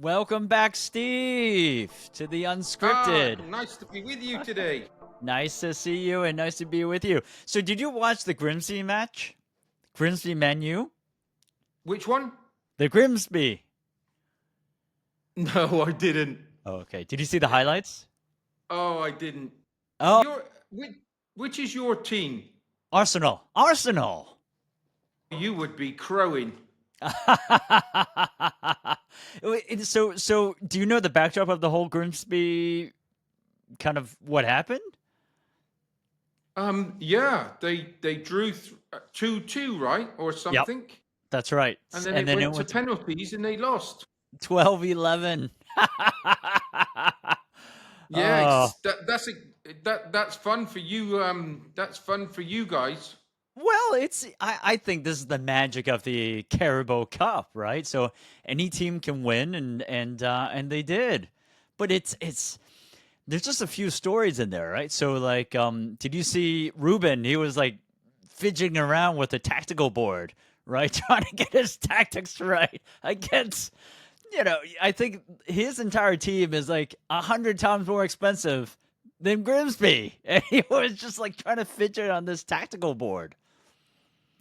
Welcome back, Steve, to the Unscripted. Nice to be with you today. Nice to see you and nice to be with you. So, did you watch the Grimsby match? Grimsby menu? Which one? The Grimsby. No, I didn't. Oh, okay. Did you see the highlights? Oh, I didn't. Oh, Which is your team? Arsenal. Arsenal. You would be crowing. So, do you know the backdrop of the whole Grimsby kind of what happened? Yeah, they drew 2-2, right, or Yep, something, that's right. and then And it then it went to went to penalties and they lost. 12-11. Yeah, Oh. that's fun for you. That's fun for you guys. Well, I think this is the magic of the Carabao Cup, right? So any team can win, and they did, but it's there's just a few stories in there, right? So like, did you see Ruben? He was like fidgeting around with a tactical board, right, trying to get his tactics right against. I think his entire team is like 100 times more expensive than Grimsby, and he was just like trying to fidget on this tactical board.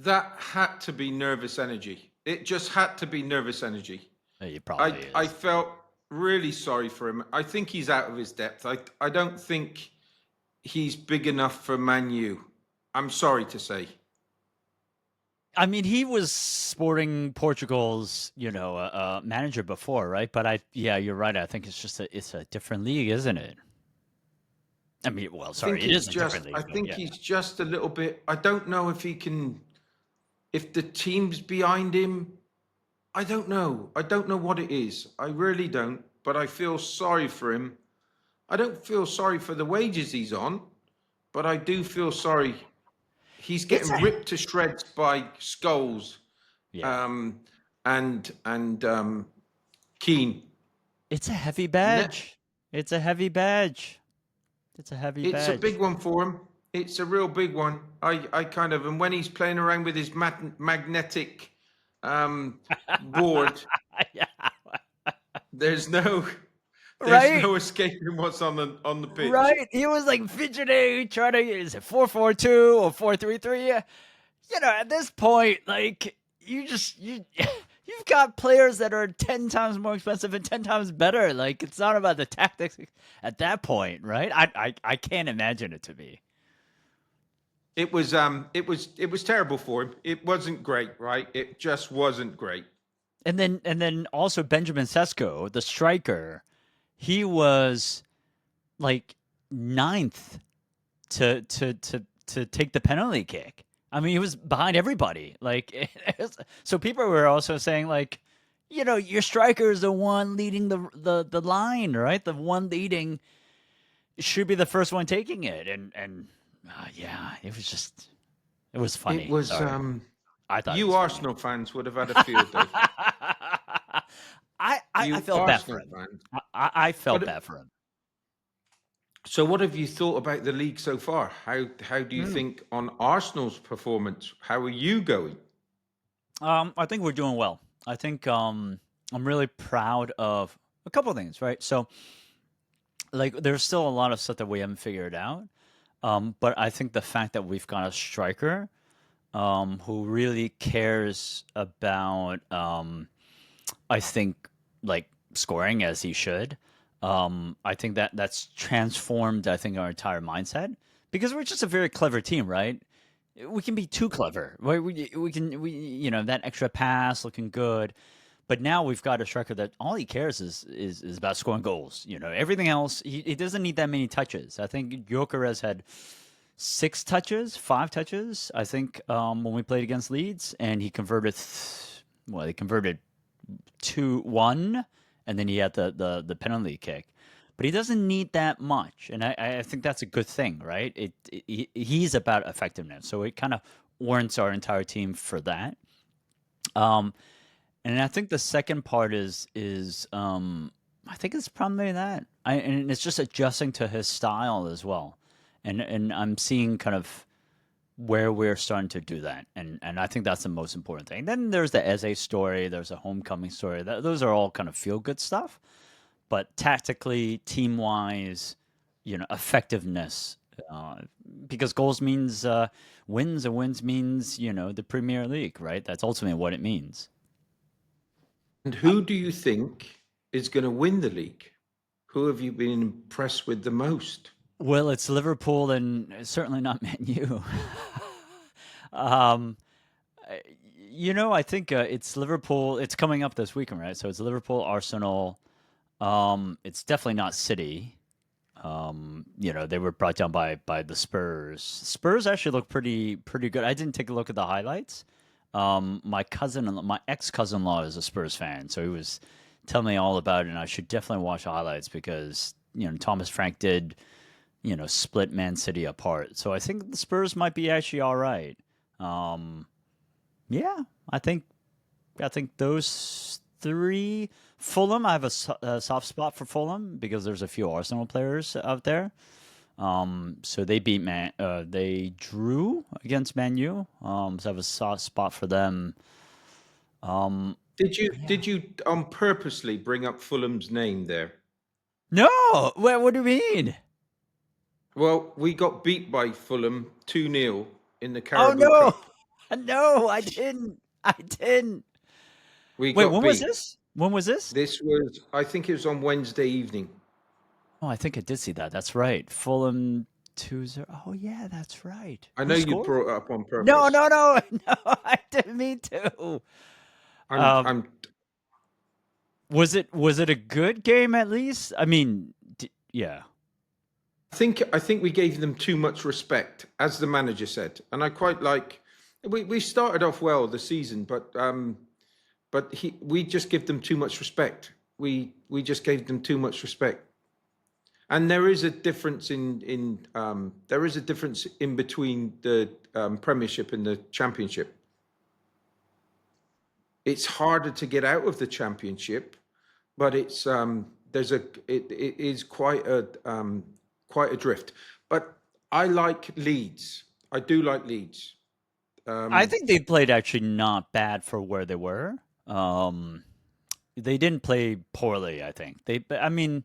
That had to be nervous energy. It just had to be nervous energy. He I probably I is. felt really sorry for him. I think he's out of his depth. I don't think he's big enough for Man U. I'm sorry to say. I mean, he was Sporting Portugal's, manager before, right? But yeah, you're right. I think it's a different league, isn't it? I mean, well, sorry, it is a different I league, but think yeah. he's just a little bit. I don't know if he can. If the team's behind him, I don't know. I don't know what it is. I really don't. But I feel sorry for him. I don't feel sorry for the wages he's on, but I do feel sorry. He's It's getting a ripped to shreds by Scholes, yeah, um, and Keane. it's a heavy Ne- badge. It's a heavy badge. It's a heavy It's a big badge. one for him. It's a real big one. I kind of, and when he's playing around with his magnetic board, Yeah, there's no there's right, no escaping what's on the pitch. right. He was like fidgeting, trying to is it 4-4-2 or 4-3-3? At this point, like you've got players that are 10 times more expensive and 10 times better. Like it's not about the tactics at that point, right? I can't imagine it to be. It was terrible for him. It wasn't great, right? It just wasn't great. And then also Benjamin Sesko, the striker, he was like ninth to take the penalty kick. I mean, he was behind everybody. Like, so people were also saying like, your striker is the one leading the line, right? The one leading should be the first one taking it, and yeah, it was It funny. was Sorry, I thought it you was funny. Arsenal fans would have had a field day. I You felt bad for Arsenal him. fans. I felt But bad for him. so, what have you thought about the league so far? How do you Hmm. think on Arsenal's performance? How are you going? I think we're doing well. I think I'm really proud of a couple of things, right? So, like, there's still a lot of stuff that we haven't figured out. But I think the fact that we've got a striker who really cares about, I think, like scoring as he should. I think that's transformed, I think, our entire mindset because we're just a very clever team, right? We can be too clever. Right? We can that extra pass looking good, but now we've got a striker that all he cares is about scoring goals. Everything else he doesn't need that many touches. I think Gyökeres had 6 touches, 5 touches. I think when we played against Leeds, and he converted. Well, he converted 2-1, and then he had the penalty kick. But he doesn't need that much, and I think that's a good thing, right? He's about effectiveness, so it kind of warrants our entire team for that. Um, and I think the second part is I think it's probably that. And it's just adjusting to his style as well. And I'm seeing kind of where we're starting to do that, and I think that's the most important thing. Then there's the Eze story, there's a homecoming story. Those are all kind of feel good stuff, but tactically, team wise, effectiveness. Uh, because goals means wins, and wins means the Premier League, right? That's ultimately what it means. And who do you think is going to win the league? Who have you been impressed with the most? Well, it's Liverpool and certainly not Man U. um, I think it's Liverpool. It's coming up this weekend, right? So it's Liverpool, Arsenal. It's definitely not City. They were brought down by the Spurs. Spurs actually look pretty good. I didn't take a look at the highlights. My ex cousin in law is a Spurs fan, so he was telling me all about it, and I should definitely watch the highlights because Thomas Frank did split Man City apart. So I think the Spurs might be actually all right. Um, yeah, I think I think those three. Fulham, I have a soft spot for Fulham because there's a few Arsenal players out there. So they drew against Man U. So I have a soft spot for them. Um, Did you purposely bring up Fulham's name there? no, what do you mean? Well, we got beat by Fulham 2-0 in the Oh Carabao no, Cup. no, I didn't. I didn't. We Wait, got when was beat. this? When was this? This was, I think it was on Wednesday evening. Oh, I think I did see that. That's right. Fulham 2-0. Oh yeah, that's right. I Who know you scored? brought it up on No, purpose. no, no, no. I didn't mean to. Um, I'm was it a good game at least? I mean, yeah. I think we gave them too much respect, as the manager said, and I quite like. We started off well the season, but we just give them too much respect. We just gave them too much respect, and there is a difference there is a difference in between the Premiership and the Championship. It's harder to get out of the Championship, but it's it is quite a drift. But I like Leeds. I do like Leeds. I Um, think they played actually not bad for where they were. They didn't play poorly, I think. I mean,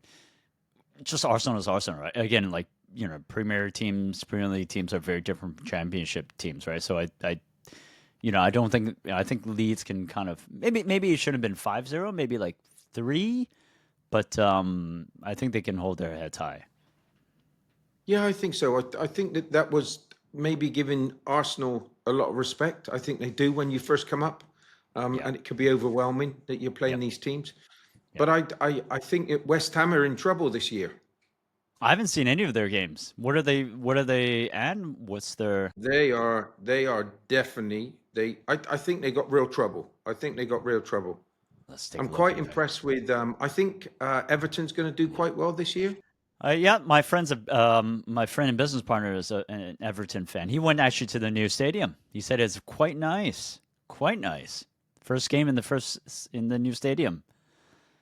just Arsenal is Arsenal, right? Again, like, Premier League teams are very different from Championship teams, right? So I don't think, I think Leeds can kind of, maybe it should have been 5-0, maybe like 3, but I think they can hold their heads high. yeah, I think so. I think that was maybe giving Arsenal a lot of respect. I think they do when you first come up, Yeah. and it could be overwhelming that you're playing Yep. these teams. Yep. But I think West Ham are in trouble this year. I haven't seen any of their games. What are they at? What's their They are definitely I think they got real trouble. I think they got real trouble. Let's take I'm a look quite here. impressed with. I think Everton's going to do quite well this year. Yeah, my friend and business partner is an Everton fan. He went actually to the new stadium. He said it's quite nice, quite nice. First game in the new stadium.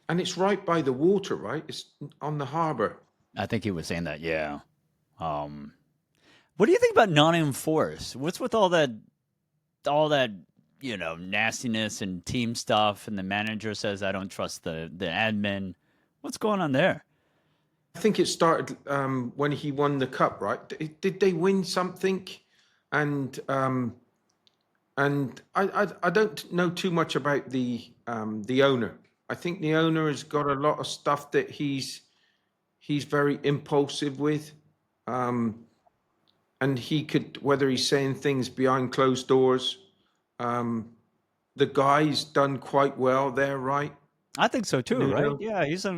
And it's right by the water, right? It's on the harbour. I think he was saying that. Yeah. Um, what do you think about Nottingham Forest? What's with all that nastiness and team stuff? And the manager says I don't trust the admin. What's going on there? I think it started when he won the cup, right? Did they win something? And I don't know too much about the owner. I think the owner has got a lot of stuff that he's very impulsive with. Um, and he could, whether he's saying things behind closed doors. Um, the guy's done quite well there, right? I think so too. Right? Nuno,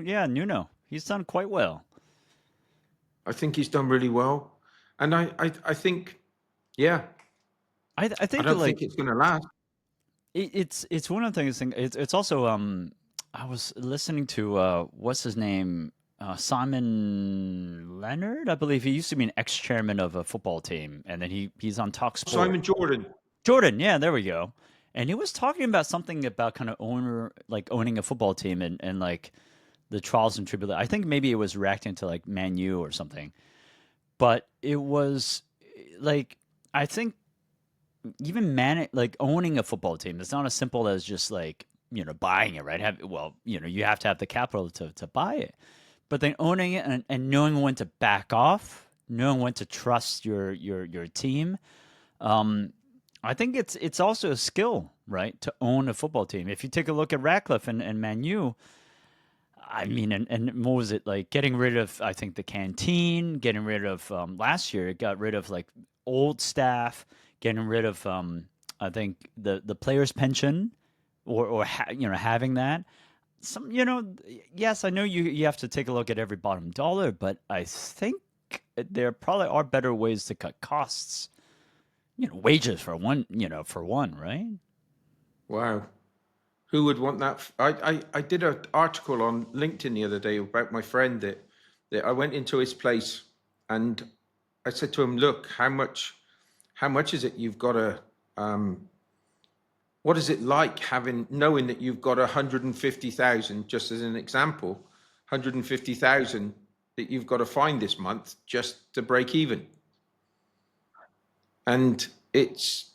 Yeah, Nuno. He's done quite well. I think he's done really well, and I think, yeah, I I think don't like think it's going to last. it's one of the things. It's also I was listening to what's his name, Simon Leonard, I believe. He used to be an ex chairman of a football team, and then he's on Talk Sport. Simon Jordan, Jordan, yeah, there we go. And he was talking about something about kind of owning a football team and like the trials and tribulations. I think maybe it was reacting to like Man U or something, but it was like I think. even like owning a football team. It's not as simple as just like, buying it, right? You have to have the capital to buy it. But then owning it and knowing when to back off, knowing when to trust your team. Um, I think it's also a skill, right, to own a football team. If you take a look at Ratcliffe and Man U, I mean, and what was it like? Getting rid of, I think, the canteen, getting rid of last year. It got rid of like old staff, getting rid of I think the players' pension, or having that. Yes, I know you have to take a look at every bottom dollar, but I think there probably are better ways to cut costs. Wages for one, right? Wow. Who would want that? I did an article on LinkedIn the other day about my friend that I went into his place and I said to him, look, how much is it you've got to, what is it like knowing that you've got 150,000, just as an example, 150,000 that you've got to find this month just to break even? And it's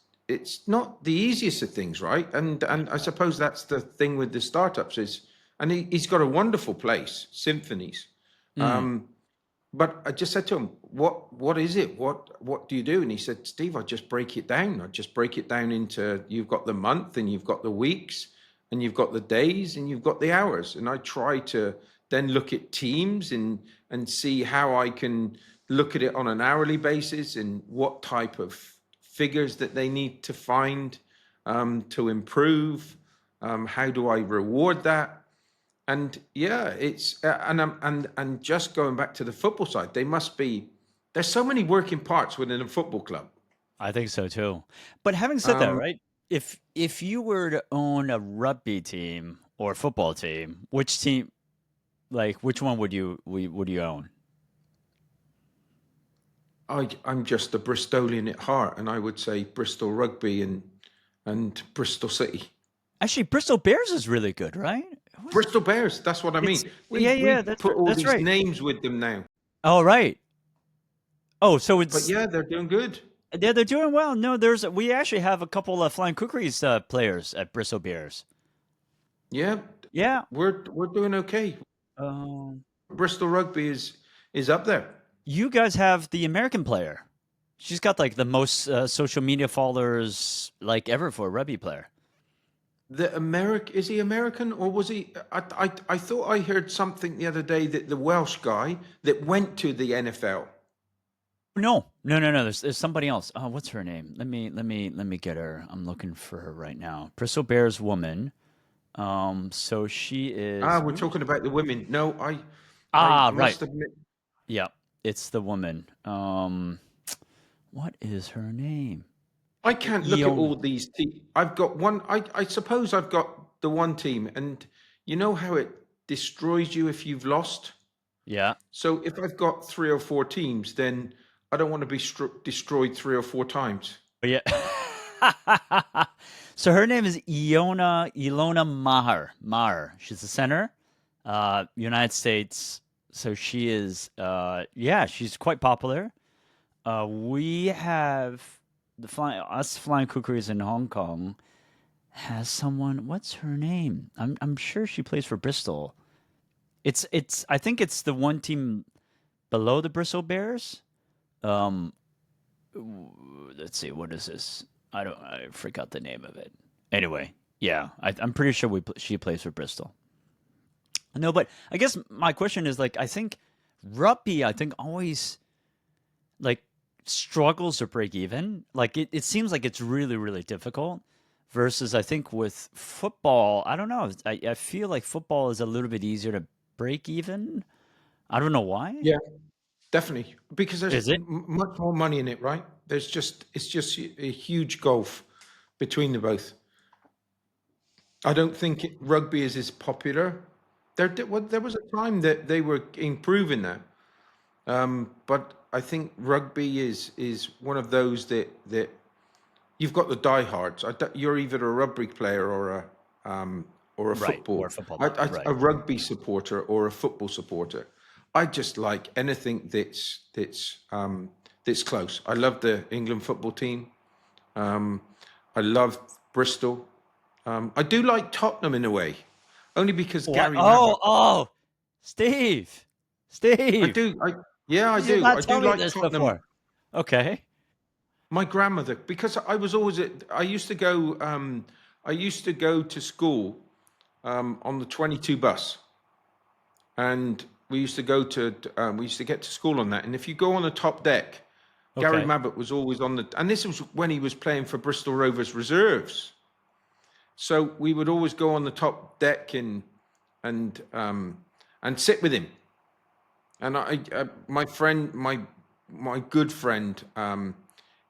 not the easiest of things, right? And I suppose that's the thing with the startups is, and he's got a wonderful place, Symphonies. Mm. But I just said to him, what is it? What do you do? And he said, Steve, I just break it down. I just break it down into, you've got the month and you've got the weeks and you've got the days and you've got the hours. And I try to then look at teams and see how I can look at it on an hourly basis and what type of figures that they need to find to improve. How do I reward that? And yeah, it's and just going back to the football side, there's so many working parts within a football club. I think so too. But having said that, Um, right? If you were to own a rugby team or a football team, which one would you own? I'm just a Bristolian at heart, and I would say Bristol Rugby and Bristol City. Actually, Bristol Bears is really good, right? Bristol Bears, that's what I It's mean. yeah, We yeah, put all that's these right. names with them now, Oh, right. Oh, so but it's yeah, they're doing good. yeah, they're doing well. No, we actually have a couple of Flying Kukris players at Bristol Bears. Yeah, Yeah. we're doing okay. Um, Bristol Rugby is up there. you guys have the American player. She's got like the most social media followers like ever for a rugby player. The American, is he American or was he? I thought I heard something the other day that the Welsh guy that went to the NFL. No, no, no, no. There's somebody else. Oh, what's her name? Let me get her. I'm looking for her right now. Bristol Bears woman. So she Ah, is. we're Where is talking she? about the women. No, I Ah, right. must admit, Yeah, it's the woman. What is her name? I can't look at Iona. all these teams. I've got one. I suppose I've got the one team, and you know how it destroys you if you've lost. Yeah. So if I've got three or four teams, then I don't want to be destroyed three or four times. But yeah. So her name is Ilona Maher. Maher. She's a center, United States. So she is, yeah, she's quite popular. We have us flying kukris in Hong Kong has someone. What's her name? I'm sure she plays for Bristol. It's I think it's the one team below the Bristol Bears. Um, let's see, what is this? I forgot the name of it. Anyway, yeah, I'm pretty sure she plays for Bristol. No, but I guess my question is like I think rugby I think always like struggles to break even. Like it seems like it's really really difficult. Versus I think with football, I don't know. I feel like football is a little bit easier to break even. I don't know why. Yeah, definitely, because there's Is it? much more money in it, right? It's just a huge gulf between the both. I don't think rugby is as popular. There was a time that they were improving that, but I think rugby is one of those that you've got the diehards. You're either a rugby player or a Right, or football, a football player. a Right. rugby supporter or a football supporter. I just like anything that's close. I love the England football team. Um, I love Bristol. I do like Tottenham in a way, only because What? Gary Oh, Mabbutt. oh, Steve, I Steve, do. Yeah, I did you do. not I do tell me like this Tottenham. before? Okay, My grandmother, because I was always at, I used to go. I used to go to school on the 22 bus, and we used to get to school on that. And if you go on the top deck, Gary okay. Mabbutt was always on the, and this was when he was playing for Bristol Rovers reserves. So we would always go on the top deck and and sit with him. And my friend, my good friend,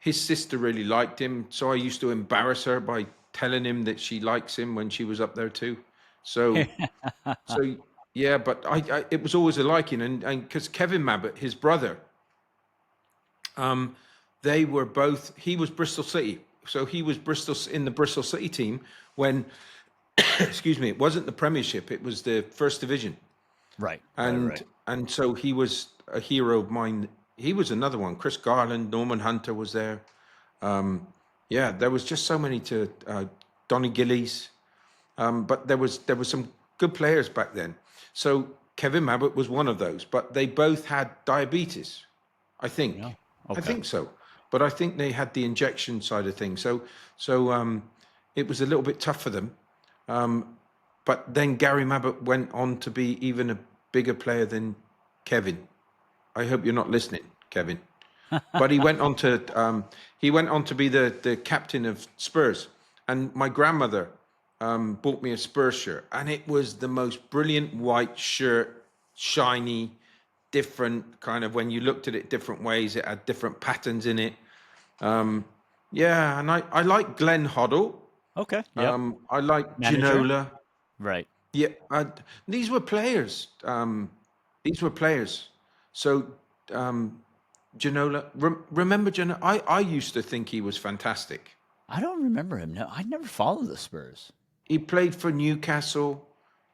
his sister really liked him. So I used to embarrass her by telling him that she likes him when she was up there too. So so yeah, but it was always a liking, and because Kevin Mabbutt, his brother, um, they were both. He was Bristol City, so he was Bristol in the Bristol City team when, excuse me, it wasn't the Premiership; it was the First Division, Right, right, right. and so he was a hero of mine. He was another one. Chris Garland, Norman Hunter was there. Yeah, there was just so many to Donny Gillies. But there was some good players back then. So Kevin Mabbutt was one of those, but they both had diabetes. I Yeah. think. I Okay. think so. But I think they had the injection side of things. So it was a little bit tough for them. But then Gary Mabbutt went on to be even a bigger player than Kevin. I hope you're not listening, Kevin. But he went on to be the captain of Spurs. And my grandmother bought me a Spurs shirt, and it was the most brilliant white shirt, shiny, different kind of. When you looked at it different ways, it had different patterns in it. Yeah, and I like Glenn Hoddle. Okay. Yep. I like Manager. Ginola. Right. Yeah, these were players. These were players. So Ginola, remember Ginola? I used to think he was fantastic. I don't remember him. No, I never followed the Spurs. He played for Newcastle.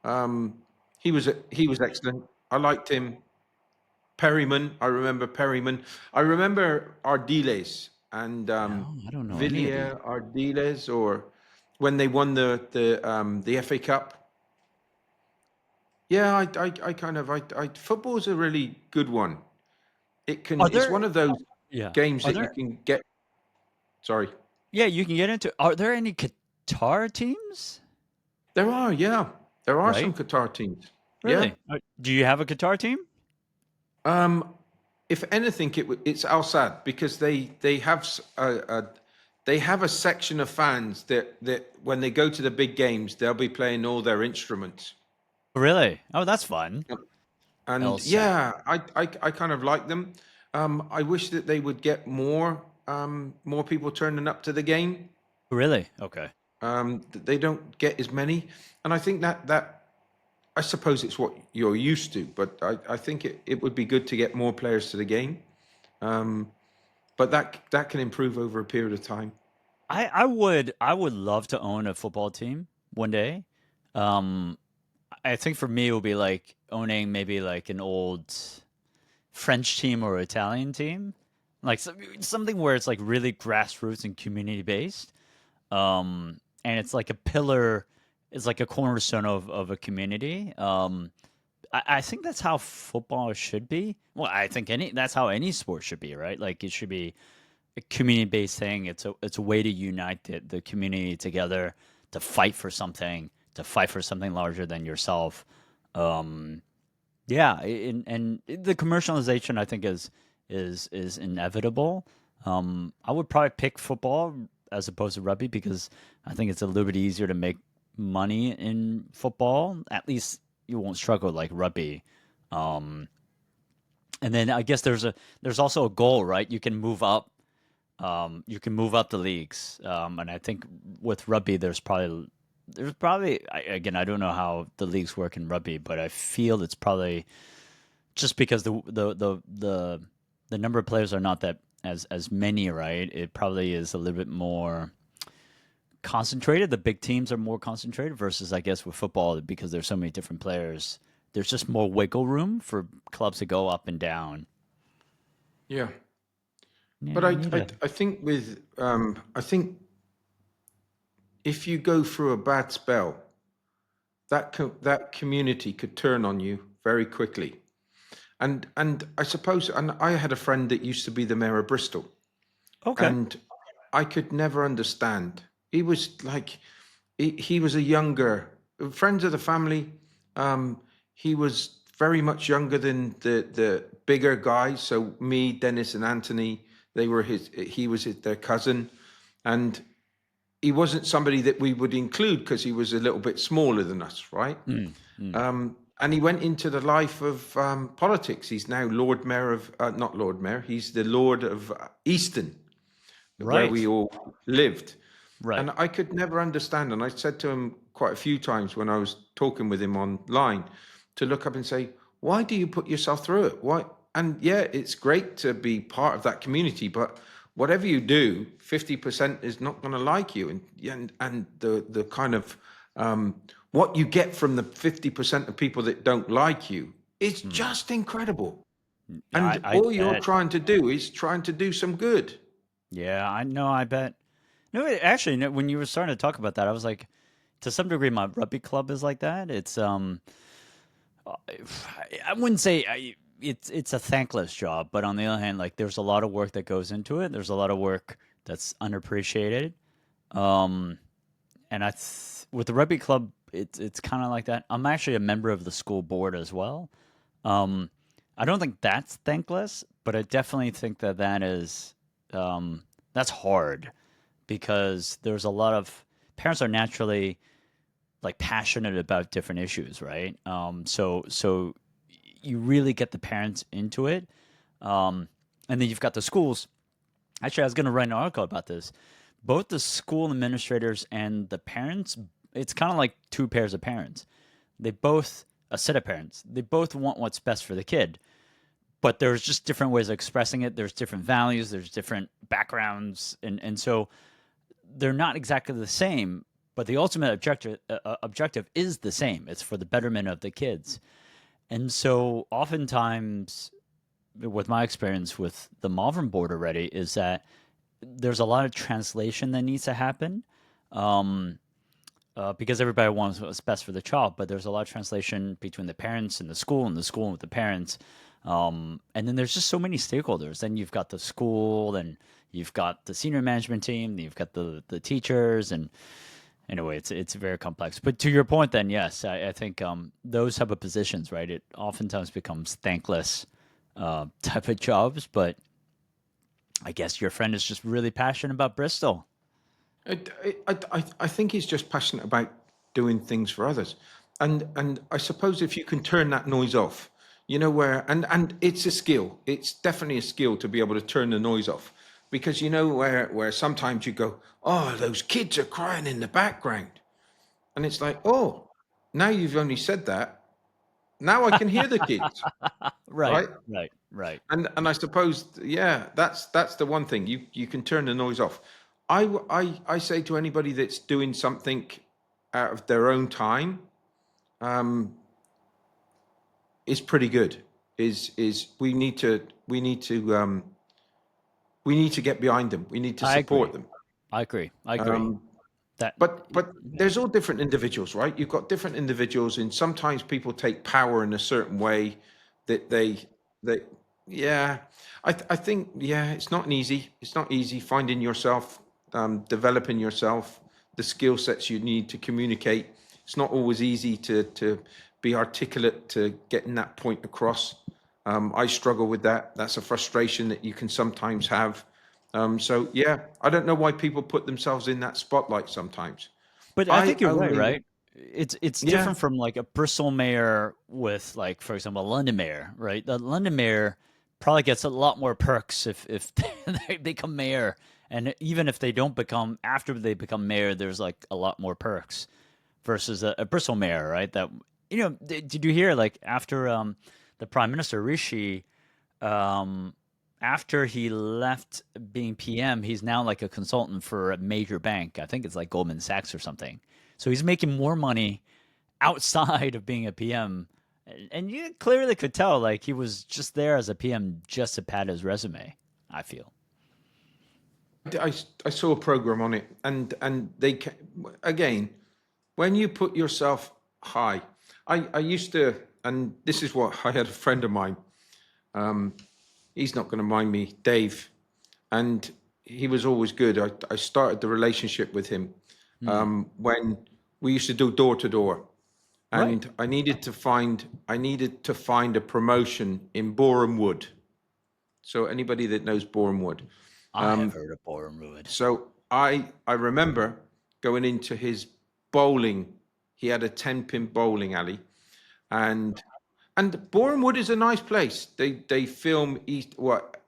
He was excellent. I liked him. Perryman, I remember Perryman. I remember Ardiles and No, I don't know any of these. Villiers Ardiles, or when they won the FA Cup. Yeah, I kind of football's a really good one. Are It's there? one of those Yeah. games Are that you there? can get. Sorry, Yeah, you can get into. Are there any Qatar teams? yeah, there are some Right. Qatar teams. Yeah. Really? Do you have a Qatar team? Um, if anything, it's Al Sadd because they have a section of fans that when they go to the big games, they'll be playing all their instruments. Really? Oh, that's fun. And LSAT. yeah, I kind of like them. I wish that they would get more people turning up to the game. Really? Okay. They don't get as many, and I think that I suppose it's what you're used to, but I think it would be good to get more players to the game. Um, but that can improve over a period of time. I would love to own a football team one day. Um, I think for me it would be like owning maybe like an old French team or Italian team, like something where it's like really grassroots and community based. And it's like a pillar, it's like a cornerstone of a community. I think that's how football should be. Well, I think that's how any sport should be, right? Like it should be a community based thing. It's a way to unite the community together to fight for something larger than yourself. Um, yeah, and the commercialization I think is inevitable. I would probably pick football as opposed to rugby because I think it's a little bit easier to make money in football. At least you won't struggle like rugby. Um, and then I guess there's also a goal, right? You can move up the leagues, and I think with rugby, again, I don't know how the leagues work in rugby, but I feel it's probably just because the number of players are not that as many, right? It probably is a little bit more concentrated. The big teams are more concentrated versus, I guess, with football because there's so many different players. There's just more wiggle room for clubs to go up and down. Yeah. Yeah, But you need a. I think with I think if you go through a bad spell, that community could turn on you very quickly. And I suppose, and I had a friend that used to be the mayor of Bristol, Okay. and I could never understand. He was like, he was a younger friends of the family. Um, he was very much younger than the bigger guys. So me, Dennis, and Anthony, they were his. He was their cousin, and he wasn't somebody that we would include because he was a little bit smaller than us, right? Mm, mm. And he went into the life of politics. He's now Lord Mayor of, not Lord Mayor, he's the Lord of Easton, where Right. we all lived. Right. And I could never understand. And I said to him quite a few times when I was talking with him online to look up and say, why do you put yourself through it? Why? And yeah, it's great to be part of that community, but whatever you do, 50% is not going to like you. And the kind of what you get from the 50% of people that don't like you is Mm. just incredible. I And I all you're bet. trying to do is trying to do some good. Yeah, I know. I bet. No, actually, no, when you were starting to talk about that, I was like, to some degree, my rugby club is like that. I wouldn't say it's a thankless job, but on the other hand, like there's a lot of work that goes into it. There's a lot of work that's unappreciated. Um, and with the rugby club, it's kind of like that. I'm actually a member of the school board as well. Um, I don't think that's thankless, but I definitely think that um, that's hard because there's a lot of parents are naturally like passionate about different issues, right? So you really get the parents into it, um, and then you've got the schools. Actually, I was going to write an article about this. Both the school administrators and the parents, it's kind of like two pairs of parents. They both a set of parents. They both want what's best for the kid, but there's just different ways of expressing it. There's different values. There's different backgrounds, and so they're not exactly the same, but the ultimate objective is the same. It's for the betterment of the kids. And so oftentimes with my experience with the Malvern board already is that there's a lot of translation that needs to happen. Um, because everybody wants what's best for the child, but there's a lot of translation between the parents and the school with the parents. And then there's just so many stakeholders. Then you've got the school, and you've got the senior management team, you've got the teachers, and anyway, it's very complex. But to your point, then yes, I think those type of positions, right? It oftentimes becomes thankless type of jobs. But I guess your friend is just really passionate about Bristol. I think he's just passionate about doing things for others, and I suppose if you can turn that noise off, you know where, and it's a skill. It's definitely a skill to be able to turn the noise off, because you know where sometimes you go, oh, those kids are crying in the background, and it's like, oh, now you've only said that, now I can hear the kids, Right, right? right, right. And I suppose, yeah, that's the one thing you can turn the noise off. I say to anybody that's doing something out of their own time, um, is pretty good. Is we need to get behind them. We need to I support agree. them. I agree. I agree. Um, That but yeah. there's all different individuals, right? You've got different individuals, and sometimes people take power in a certain way that they yeah. I think, yeah, it's not easy finding yourself, developing yourself, the skill sets you need to communicate. It's not always easy to be articulate, to getting that point across. I struggle with that. That's a frustration that you can sometimes have. So yeah, I don't know why people put themselves in that spotlight sometimes. But I I think you're right, only, right? It's yeah, different from like a Bristol mayor with like, for example, a London mayor, right? The London mayor probably gets a lot more perks if they become mayor, and even if they don't become after they become mayor, there's like a lot more perks versus a Bristol mayor, right? That did you hear like after the Prime Minister Rishi um, after he left being PM, he's now like a consultant for a major bank. I think it's like Goldman Sachs or something. So he's making more money outside of being a PM. And you clearly could tell like he was just there as a PM just to pad his resume, I feel. I saw a program on it, and again, when you put yourself high, I used to, and this is what I had a friend of mine. He's not going to mind me, Dave, and he was always good. I started the relationship with him Hmm. when we used to do door to door, Right. and I needed to find a promotion in Boreham Wood. So anybody that knows Boreham Wood. I have heard of Boredom Ruid. So I remember going into his bowling. He had a 10-pin bowling alley, and Boreham Wood is a nice place. They film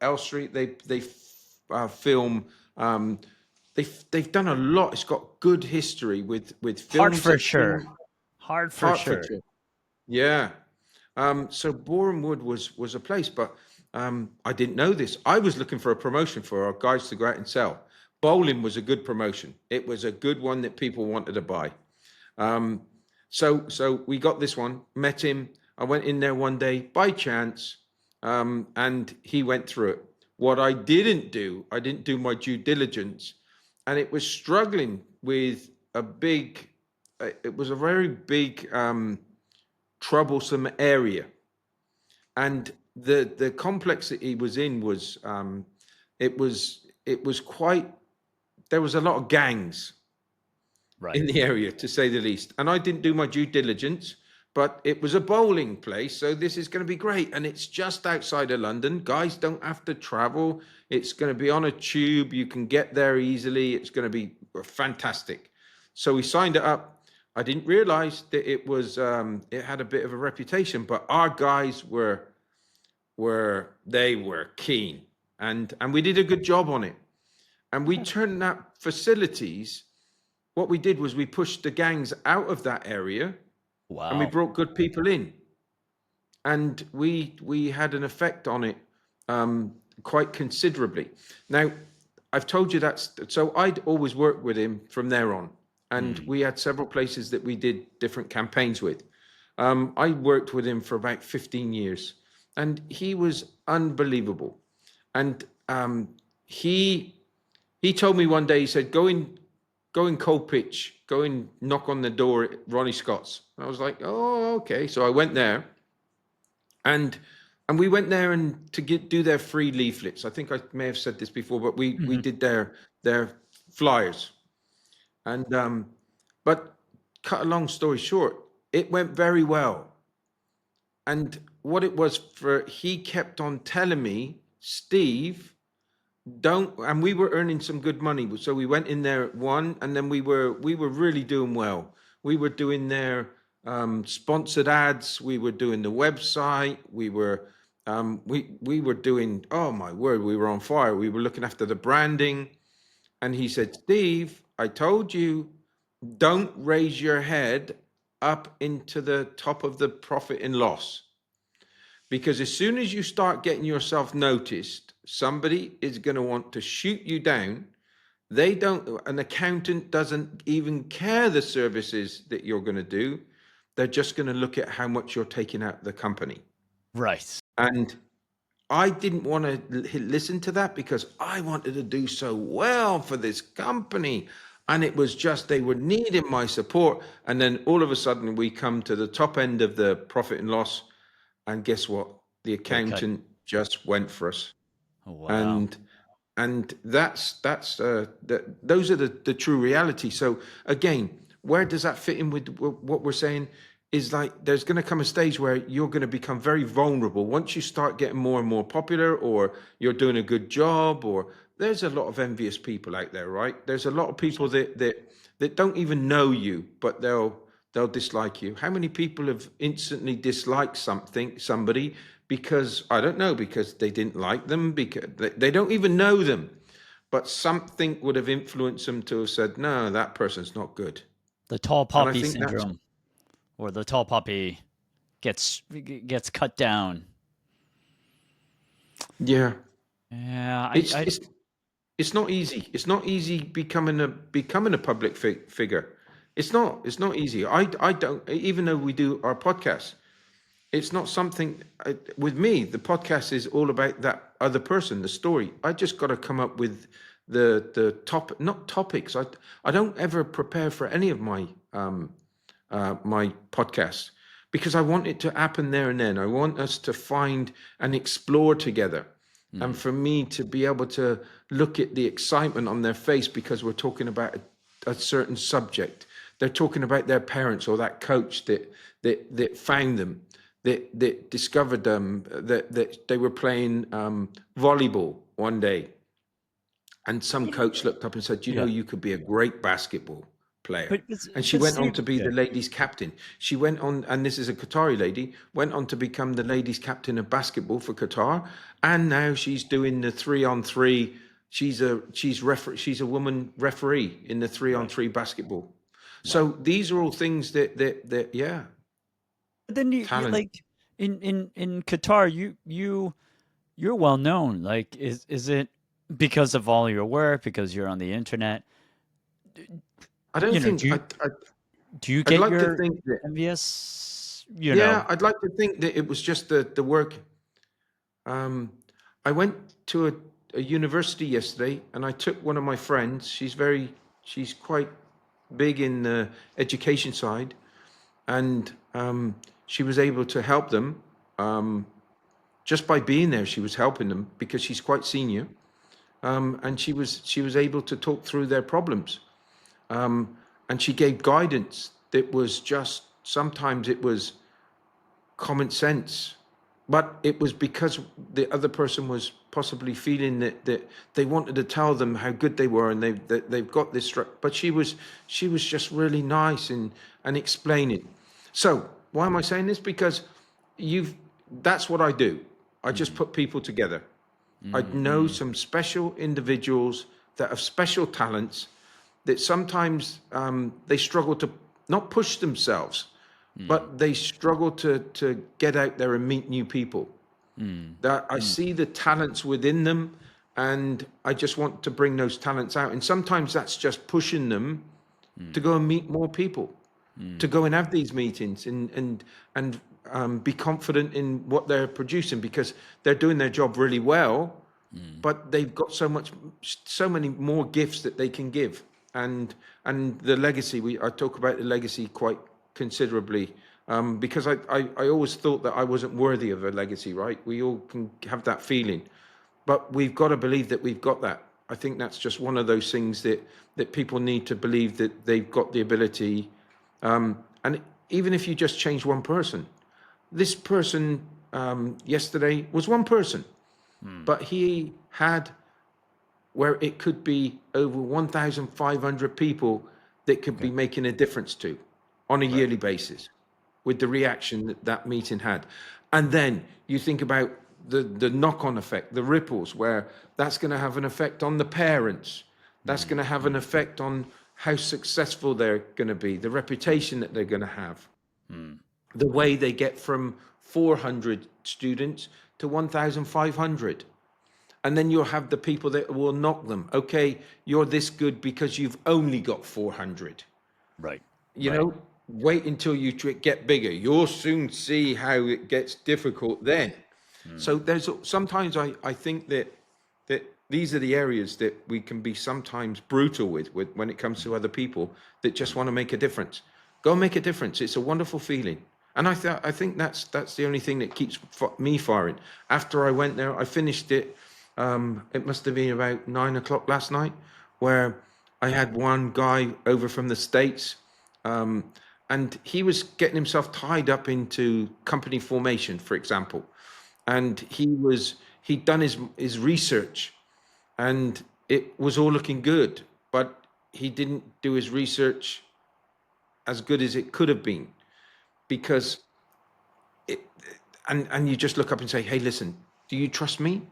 Elstree. They film. Um, they've done a lot. It's got good history with films that Hertfordshire. came. Hertfordshire. Hertfordshire. Yeah. So Boreham Wood was a place, but I didn't know this. I was looking for a promotion for our guys to go out and sell. Bowling was a good promotion. It was a good one that people wanted to buy. Um, so we got this one, met him. I went in there one day by chance, and he went through it. What I didn't do my due diligence, and it was struggling with it was a very big, troublesome area. And the complex that he was in was, it was quite, there was a lot of gangs Right. in the area, to say the least. And I didn't do my due diligence, but it was a bowling place. So this is going to be great. And it's just outside of London. Guys don't have to travel. It's going to be on a tube. You can get there easily. It's going to be fantastic. So we signed it up. I didn't realize that it had a bit of a reputation, but our guys they were keen, and we did a good job on it. And we turned that facilities, what we did was we pushed the gangs out of that area, and we Wow. brought good people in, and we had an effect on it, quite considerably. Now, I've told you that, so I'd always worked with him from there on, and Hmm. we had several places that we did different campaigns with. I worked with him for about 15 years, and he was unbelievable. And he he told me one day, he said, go in cold pitch, go and knock on the door at Ronnie Scott's. And I was like, oh, okay. So I went there, and we went there and to do their free leaflets. I think I may have said this before, but we Hmm. did their flyers. And but cut a long story short, it went very well. And what it was for, he kept on telling me, Steve, don't, and we were earning some good money, so we went in there at one, and then we were really doing well. We were doing their sponsored ads, we were doing the website, we were doing, oh my word, we were on fire. We were looking after the branding. And he said, Steve, I told you, don't raise your head up into the top of the profit and loss, because as soon as you start getting yourself noticed, somebody is going to want to shoot you down. They don't, an accountant doesn't even care the services that you're going to do. They're just going to look at how much you're taking out of the company. Right. And I didn't want to listen to that, because I wanted to do so well for this company. And it was just, they were needing my support. And then all of a sudden, we come to the top end of the profit and loss. And guess what? The They cut. accountant just went for us. Oh, wow. And those are the true reality. So again, where does that fit in with what we're saying? Is like, there's going to come a stage where you're going to become very vulnerable once you start getting more and more popular, or you're doing a good job, or there's a lot of envious people out there, right? There's a lot of people 100%. that don't even know you, but they'll dislike you. How many people have instantly disliked somebody, because I don't know, because they didn't like them, because they don't even know them, but something would have influenced them to have said, no, that person's not good. The tall And I poppy think that's, syndrome, or the tall poppy gets cut down. yeah, Yeah, it's I it's it's not easy. It's not easy becoming a public figure. It's not easy. I don't, even though we do our podcast, it's not something, with me, the podcast is all about that other person, the story. I just got to come up with the top not topics. I don't ever prepare for any of my podcasts because I want it to happen there and then. I want us to find and explore together. And Mm. for me to be able to look at the excitement on their face because we're talking about a certain subject. They're talking about their parents or that coach that found them, that discovered them, that they were playing volleyball one day, and some You know, coach looked up and said, yeah, you could be a great basketball player. but And she but went on Steve, to be yeah, the ladies' captain. She went on, and this is a Qatari lady, went on to become the ladies' captain of basketball for Qatar. And now she's doing the 3-on-3. She's a woman referee in the three on right, three basketball. right. So these are all things that yeah, But then you talent. like in Qatar, you're well known. Like, is it because of all your work? Because you're on the internet? I don't You know, think do you I'd get like to your think that MVS? You yeah, know, I'd like to think that it was just the work. Um, I went to a university yesterday, and I took one of my friends. She's quite big in the education side, and she was able to help them just by being there. She was helping them because she's quite senior, and she was able to talk through their problems, and she gave guidance that was just sometimes it was common sense, but it was because the other person was possibly feeling that they wanted to tell them how good they were, and they've got this but she was just really nice and explaining. So why am I saying this? Because you've that's what I do. I just mm, put people together. I know mm, some special individuals that have special talents that sometimes they struggle to not push themselves, mm, but they struggle to get out there and meet new people. mm, That I mm, see the talents within them, and I just want to bring those talents out. And sometimes that's just pushing them to mm, go and meet more people, to mm, go and have these meetings and be confident in what they're producing because they're doing their job really well, mm. but they've got so many more gifts that they can give. And the legacy, I talk about the legacy quite considerably, because I always thought that I wasn't worthy of a legacy, right? We all can have that feeling, but we've got to believe that we've got that. I think that's just one of those things that people need to believe that they've got the ability. And even if you just change one person, this person yesterday was one person, Mm. but he had where it could be over 1,500 people that could Okay, be making a difference to on a right. yearly basis with the reaction that that meeting had. And then you think about the knock-on effect, the ripples, where that's going to have an effect on the parents. That's going Mm, to have an mm, effect on how successful they're going to be, the mm, reputation that they're going to have, mm. the way they get from 400 students to 1,500. And then you'll have the people that will knock them. Okay, you're this good because you've only got 400. Right, You right. know, wait until you get bigger. You'll soon see how it gets difficult then. So Mm, there's sometimes I think that these are the areas that we can be sometimes brutal with when it comes to mm, other people that just mm, want to make a difference. Go make a difference. It's a wonderful feeling. And I think that's the only thing that keeps me firing. After I went there, I finished it. It must have been about 9 o'clock last night, where I had one guy over from the States, um, and he was getting himself tied up into company formation, for example. And he'd done his research, and it was all looking good, but he didn't do his research as good as it could have been because it and you just look up and say, hey, listen, do you trust me?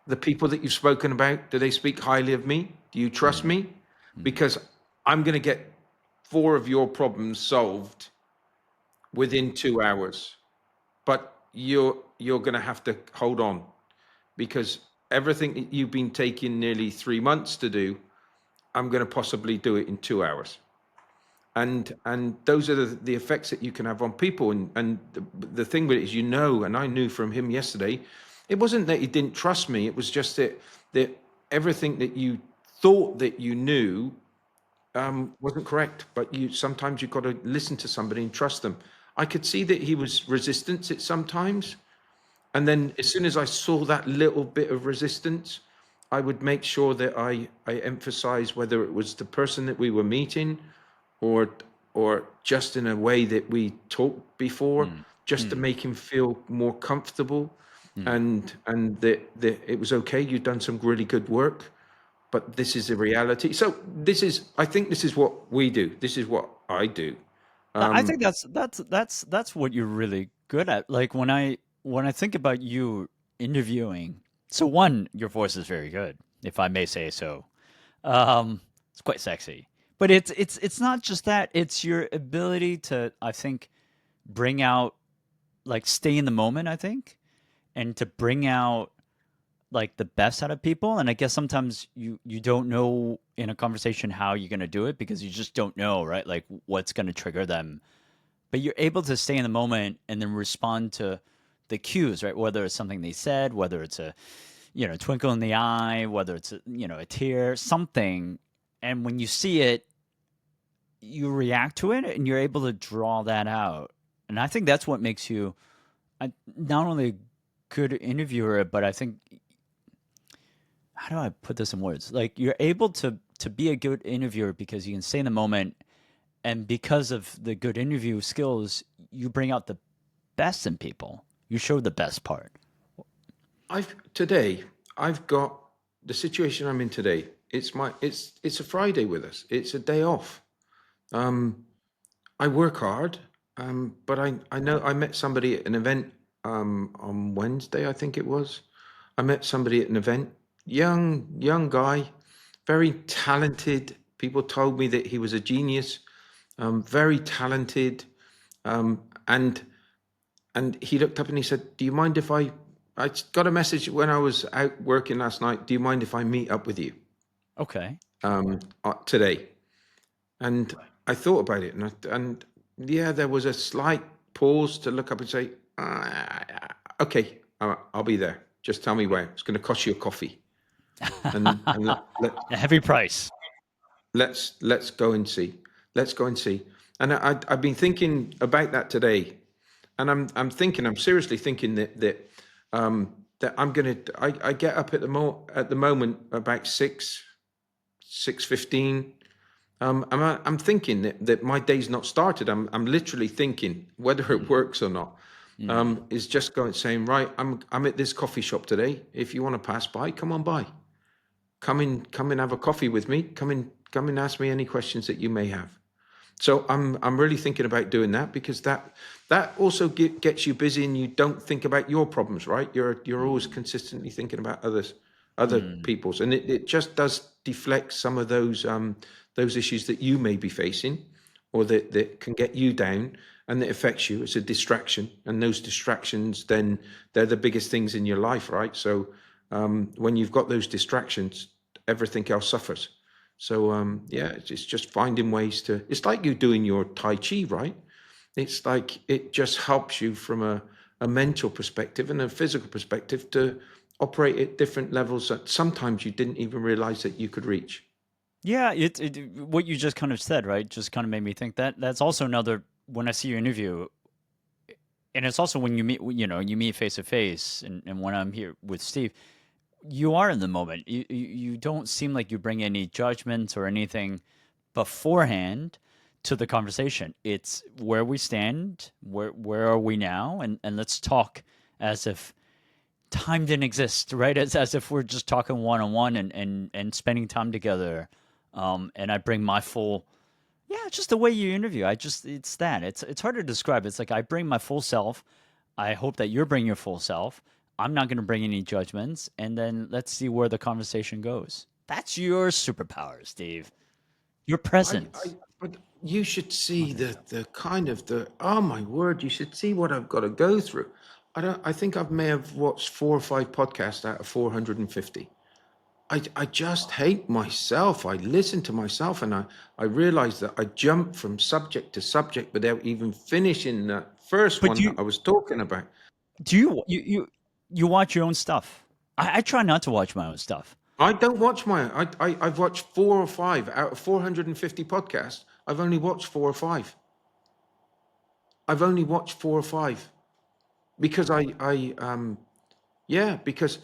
The people that you've spoken about, do they speak highly of me? Do you trust mm, me? mm, Because I'm going to get four of your problems solved within 2 hours, but you're going to have to hold on because everything that you've been taking nearly 3 months to do, I'm going to possibly do it in 2 hours. And those are the effects that you can have on people. And the thing with it is, and I knew from him yesterday, it wasn't that he didn't trust me. It was just that everything that you thought that you knew wasn't correct. But you sometimes you've got to listen to somebody and trust them. I could see that he was resistant at sometimes, and then as soon as I saw that little bit of resistance, I would make sure that I emphasize whether it was the person that we were meeting, or just in a way that we talked before, Mm, just to mm, make him feel more comfortable, mm. and that it was okay. You've done some really good work, but this is the reality. So I think this is what we do. This is what I do. I think that's what you're really good at. Like when I think about you interviewing, so one, your voice is very good, if I may say so. It's quite sexy, but it's not just that. It's your ability to, I think, bring out, like, stay in the moment. I think, and to bring out like the best out of people. And I guess sometimes you don't know in a conversation how you're gonna do it because you just don't know, right? Like what's gonna trigger them, but you're able to stay in the moment and then respond to the cues, right? Whether it's something they said, whether it's a, twinkle in the eye, whether it's a, a tear, something. And when you see it, you react to it and you're able to draw that out. And I think that's what makes you not only a good interviewer, but I think, how do I put this in words? Like you're able to be a good interviewer because you can stay in the moment, and because of the good interview skills, you bring out the best in people. You show the best part. Today I've got the situation I'm in today. It's a Friday with us. It's a day off. Um, I work hard, but I know I met somebody at an event on Wednesday, I think it was. I met somebody at an event, young guy, very talented. People told me that he was a genius, very talented, and he looked up and he said, "Do you mind if I got a message when I was out working last night. Do you mind if I meet up with you Okay. today?" And I thought about it, and yeah, there was a slight pause to look up and say, "Okay, I'll be there. Just tell me where. It's going to cost you a coffee, and A heavy price. let's go and see. Let's go and see." And I've been thinking about that today, and I'm seriously thinking that I'm gonna I get up at the moment about 6:15. I'm thinking that my day's not started. I'm literally thinking whether it Mm, works or not. mm. Is just going saying, right, I'm at this coffee shop today. If you want to pass by, come on by. Come and have a coffee with me. Come and ask me any questions that you may have. So I'm really thinking about doing that, because that also gets you busy, and you don't think about your problems, right? You're always Mm, consistently thinking about other mm, people's, and it just does deflect some of those issues that you may be facing, or that can get you down, and that affects you. It's a distraction, and those distractions, then they're the biggest things in your life, right? So when you've got those distractions, everything else suffers. So yeah, it's just finding ways to. It's like you doing your Tai Chi, right? It's like it just helps you from a mental perspective and a physical perspective to operate at different levels that sometimes you didn't even realize that you could reach. yeah, what you just kind of said, right? Just kind of made me think that that's also another, when I see your interview, and it's also when you meet, you meet face to face, and when I'm here with Steve, you are in the moment. You don't seem like you bring any judgments or anything beforehand to the conversation. It's where we stand, where are we now, and let's talk as if time didn't exist, right? As if we're just talking one on one and spending time together. And I bring my full, yeah, just the way you interview. It's that. It's hard to describe. It's like I bring my full self. I hope that you're bringing your full self. I'm not going to bring any judgments, and then let's see where the conversation goes. That's your superpower, Steve. Your presence. But you should see the kind of the, oh my word, you should see what I've got to go through. I think I may have watched 4 or 5 podcasts out of 450. I just hate myself. I listen to myself, and I realize that I jump from subject to subject without even finishing that first But one do that you I was talking about. do you watch your own stuff? I try not to watch my own stuff. I don't watch I've watched 4 or 5 out of 450 podcasts. I've only watched 4 or 5. I've only watched 4 or 5 because yeah, because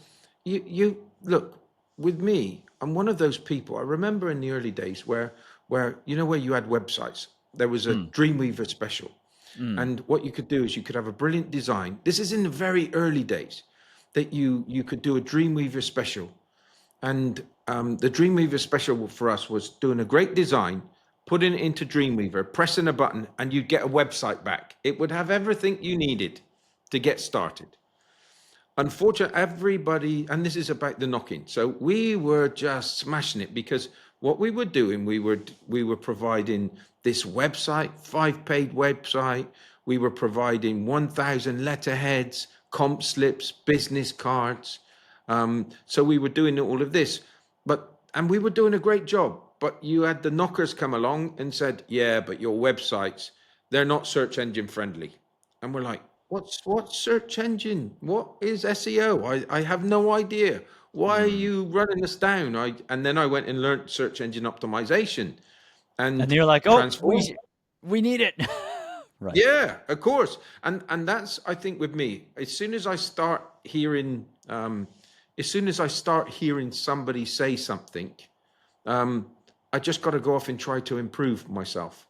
you look, with me, I'm one of those people. I remember in the early days where where you had websites. There was a Mm, Dreamweaver special. mm, And what you could do is you could have a brilliant design. This is in the very early days that you could do a Dreamweaver special. And the Dreamweaver special for us was doing a great design, putting it into Dreamweaver, pressing a button, and you'd get a website back. It would have everything you needed to get started. Unfortunately, everybody, and this is about the knock-in. So we were just smashing it because what we were doing, we were providing this website, 5-page website. We were providing 1,000 letterheads, comp slips, business cards. So we were doing all of this, and we were doing a great job. But you had the knockers come along and said, "Yeah, but your websites, they're not search engine friendly." And we're like, what's search engine? What is SEO? I have no idea. Why are mm. you running us down? And then I went and learned search engine optimization And and you're like, oh, transform. we need it. Right. Yeah, of course. And that's, I think, with me. As soon as I start hearing somebody say something, um, I just got to go off and try to improve myself.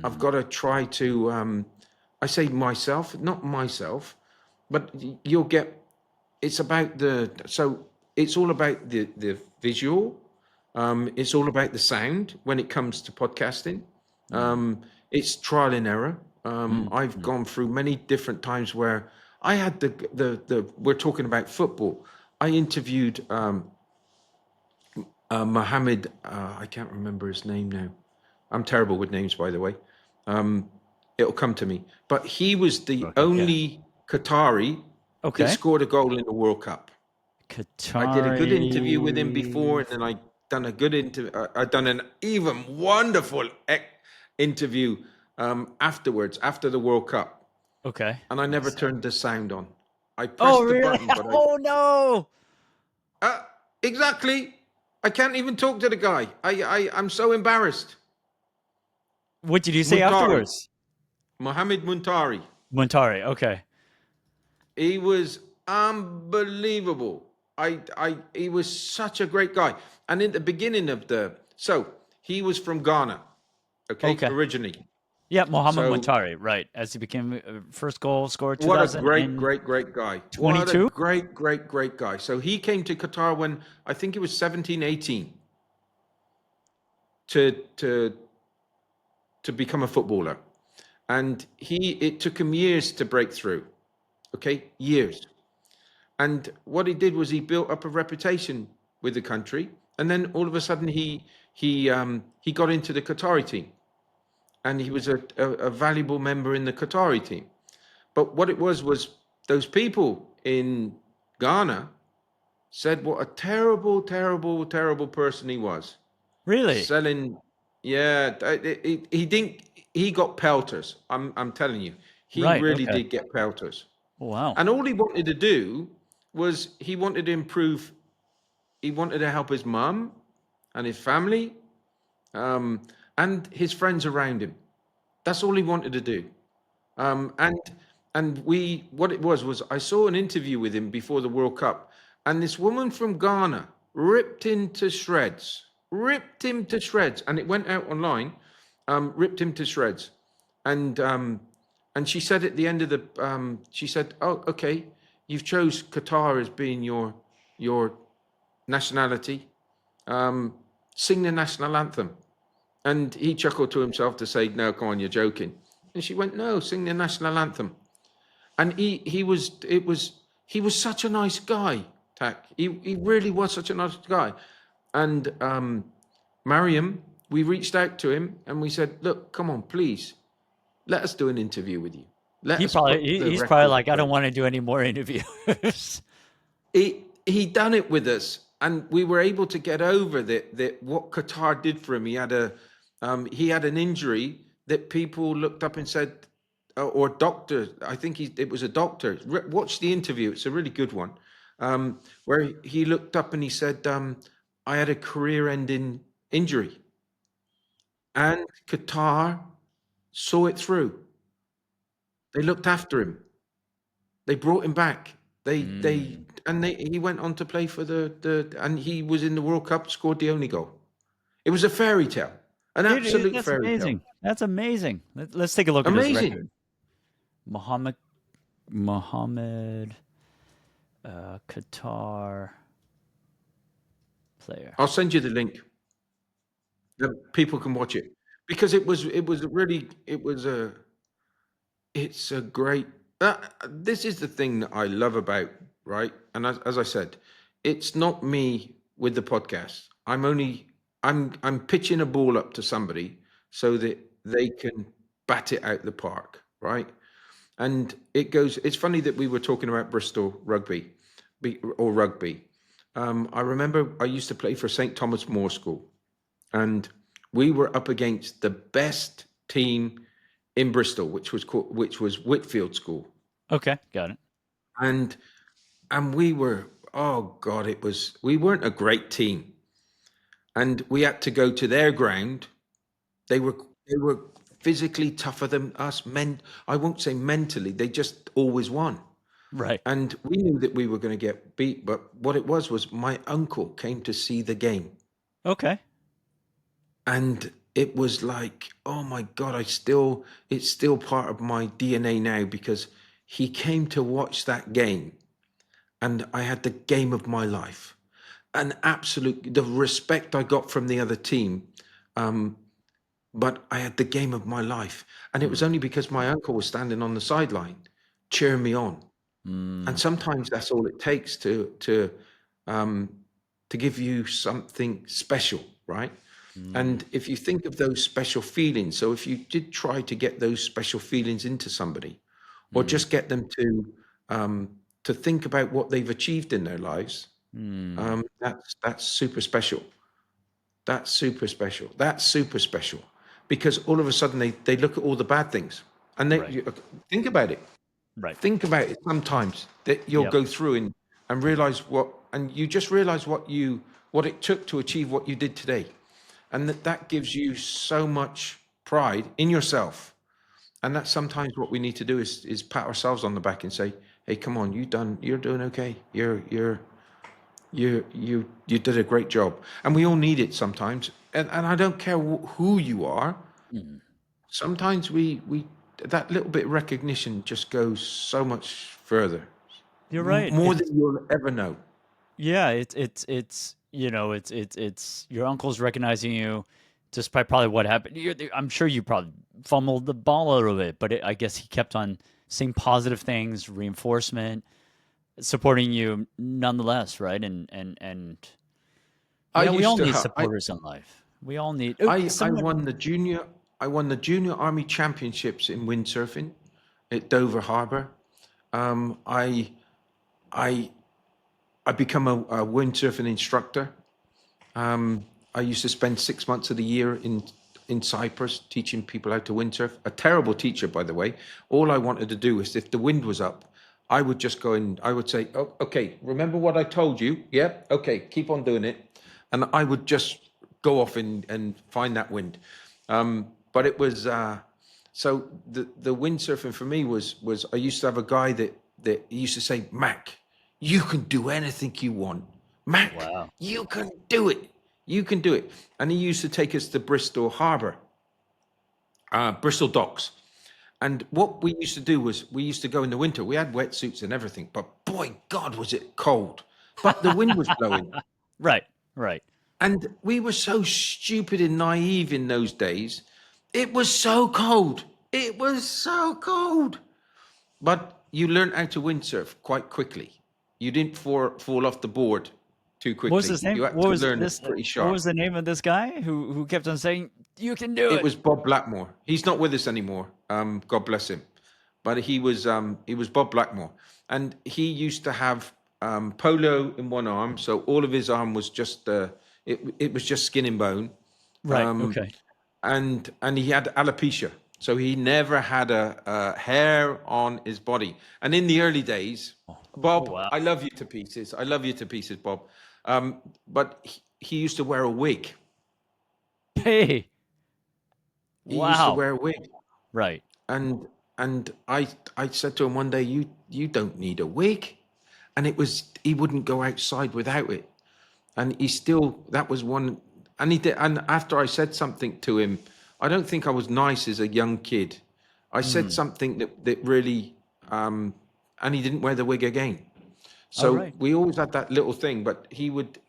I've Mm, got to try to, I say myself, not myself, but you'll get, it's about so it's all about the visual. It's all about the sound when it comes to podcasting. mm, It's trial and error. mm, I've mm. gone through many different times where I had we're talking about football. I interviewed Mohammed, I can't remember his name now. I'm terrible with names, by the way. Um, it'll come to me. But he was the Okay. Yeah. only Qatari that Okay. scored a goal in the World Cup. I did a good interview with him before, Qatari. and then I done a good interview. I done an even wonderful interview afterwards, after the World Cup, Okay. and I never Nice. turned the sound on. I Oh, pressed the really? button, but Oh no. exactly. I can't even talk to the guy. I'm so embarrassed. What did you say Muntari, afterwards? Mohammed Muntari. Montari. Okay. He was unbelievable. He was such a great guy. And in the beginning of so he was from Ghana, okay, Okay. originally. Yeah, Mohamed So Montari. Right. As he became first goal scorer what a great, 2022. great, great guy. What a great, great, great guy. So he came to Qatar when I think he was 17, 18 to to to become a footballer. And it took him years to break through. Okay, years. And what he did was he built up a reputation with the country, and then all of a sudden he got into the Qatari team, and he was a valuable member in the Qatari team. But what it was those people in Ghana said what a terrible, terrible, terrible person he was. Really? Selling, yeah, he didn't. He got pelters. I'm telling you, he Right. really Okay. did get pelters. Wow. And all he wanted to do was he wanted to improve. He wanted to help his mum and his family, um, and his friends around him. That's all he wanted to do. Um, and what it was I saw an interview with him before the World Cup, and this woman from Ghana ripped him to shreds, and it went out online, ripped him to shreds, and she said at the end of she said, "Oh, okay, you've chose Qatar as being your nationality. Um, Sing the national anthem." And he chuckled to himself to say, "No, come on, you're joking." And she went, "No, sing the national anthem." And he was such a nice guy, Tak. He really was such a nice guy. And Mariam, we reached out to him and we said, "Look, come on, please, let us do an interview with you. Let us put the He's probably record like, I don't straight." want to do any more interviews. He done it with us, and we were able to get over that what Qatar did for him. He had an injury that people looked up and said, or doctor. I think it was a doctor. Watch the interview; it's a really good one. Where he looked up and he said, I had a career-ending injury, and Qatar saw it through. They looked after him. They brought him back. Mm. He went on to play for and he was in the World Cup, scored the only goal. It was a fairy tale, an absolute That's fairy tale. amazing. That's amazing. Let's take a look at his Amazing. record. Muhammad Mohammed Qatar player. I'll send you the link. People can watch it because it was really it was a it's a great. This is the thing that I love about, right. And as I said, it's not me with the podcast. I'm pitching a ball up to somebody so that they can bat it out the park, right? And it goes. It's funny that we were talking about Bristol rugby, or rugby. I remember I used to play for St Thomas More School, and we were up against the best team in Bristol, which was Whitfield School, Okay, got it. and we were, oh God, we weren't a great team, and we had to go to their ground. They were physically tougher than us. Men, I won't say mentally, they just always won. Right. And we knew that we were going to get beat, but what it was my uncle came to see the game. Okay. And it was like, oh my God, it's still part of my DNA now, because he came to watch that game and I had the game of my life. And absolute, the respect I got from the other team, but I had the game of my life. And it was Mm. only because my uncle was standing on the sideline cheering me on. And Mm. sometimes that's all it takes um, to give you something special, right? Mm. And if you think of those special feelings, so if you did try to get those special feelings into somebody, or Mm. just get them to think about what they've achieved in their lives, Mm. that's super special. That's super special. That's super special, because all of a sudden they look at all the bad things, and Right. think about it. Right. Think about it sometimes that you'll Yep. go through and realize and you just realize what it took to achieve what you did today. And that gives you so much pride in yourself. And that's sometimes what we need to do is pat ourselves on the back and say, hey, come on, you're doing okay. You did a great job. And we all need it sometimes. And I don't care who you are. Mm. Sometimes we that little bit of recognition just goes so much further, You're right. more than you'll ever know. Yeah, it's it's your uncle's recognizing you despite probably what happened. I'm sure you probably fumbled the ball a little bit, but I guess he kept on saying positive things, reinforcement, supporting you nonetheless, right? And I yeah, we used all to need have supporters in life. We all need oh, I someone. won the junior army championships in windsurfing at Dover Harbour. I I I become a windsurfing instructor. I used to spend 6 months of the year in Cyprus teaching people how to windsurf. A terrible teacher, by the way. All I wanted to do is, if the wind was up, I would just go in. I would say, "Oh, okay. Remember what I told you? Yep. Okay. Keep on doing it." And I would just go off and find that wind. But it was so the windsurfing for me was I used to have a guy that used to say, "Mac, you can do anything you want. Mac, Wow. you can do it. You can do it." And he used to take us to Bristol Harbour, Bristol Docks. And what we used to do was we used to go in the winter. We had wetsuits and everything, but boy, God, was it cold. But the wind was blowing. Right. Right. And we were so stupid and naive in those days. It was so cold. It was so cold. But you learned how to windsurf quite quickly. You didn't fall off the board too What was quickly. his name? You had What to was learn it this? pretty What sharp. was the name of this guy who kept on saying you can do It it? was Bob Blackmore. He's not with us anymore. God bless him. But he was Bob Blackmore, and he used to have polo in one arm, so all of his arm was just it was just skin and bone, Right. Okay. and he had alopecia, so he never had a hair on his body. And in the early days, Oh, oh Bob, wow. I love you to pieces. I love you to pieces, Bob. But he used to wear a wig. Hey, He used to wow. wear a wig, Right. and I said to him one day, you don't need a wig, and it was he wouldn't go outside without it, and he still that was one, and he did. And after I said something to him, I don't think I was nice as a young kid. I said Mm. something that really, and he didn't wear the wig again. All So right. we always had that little thing, but he would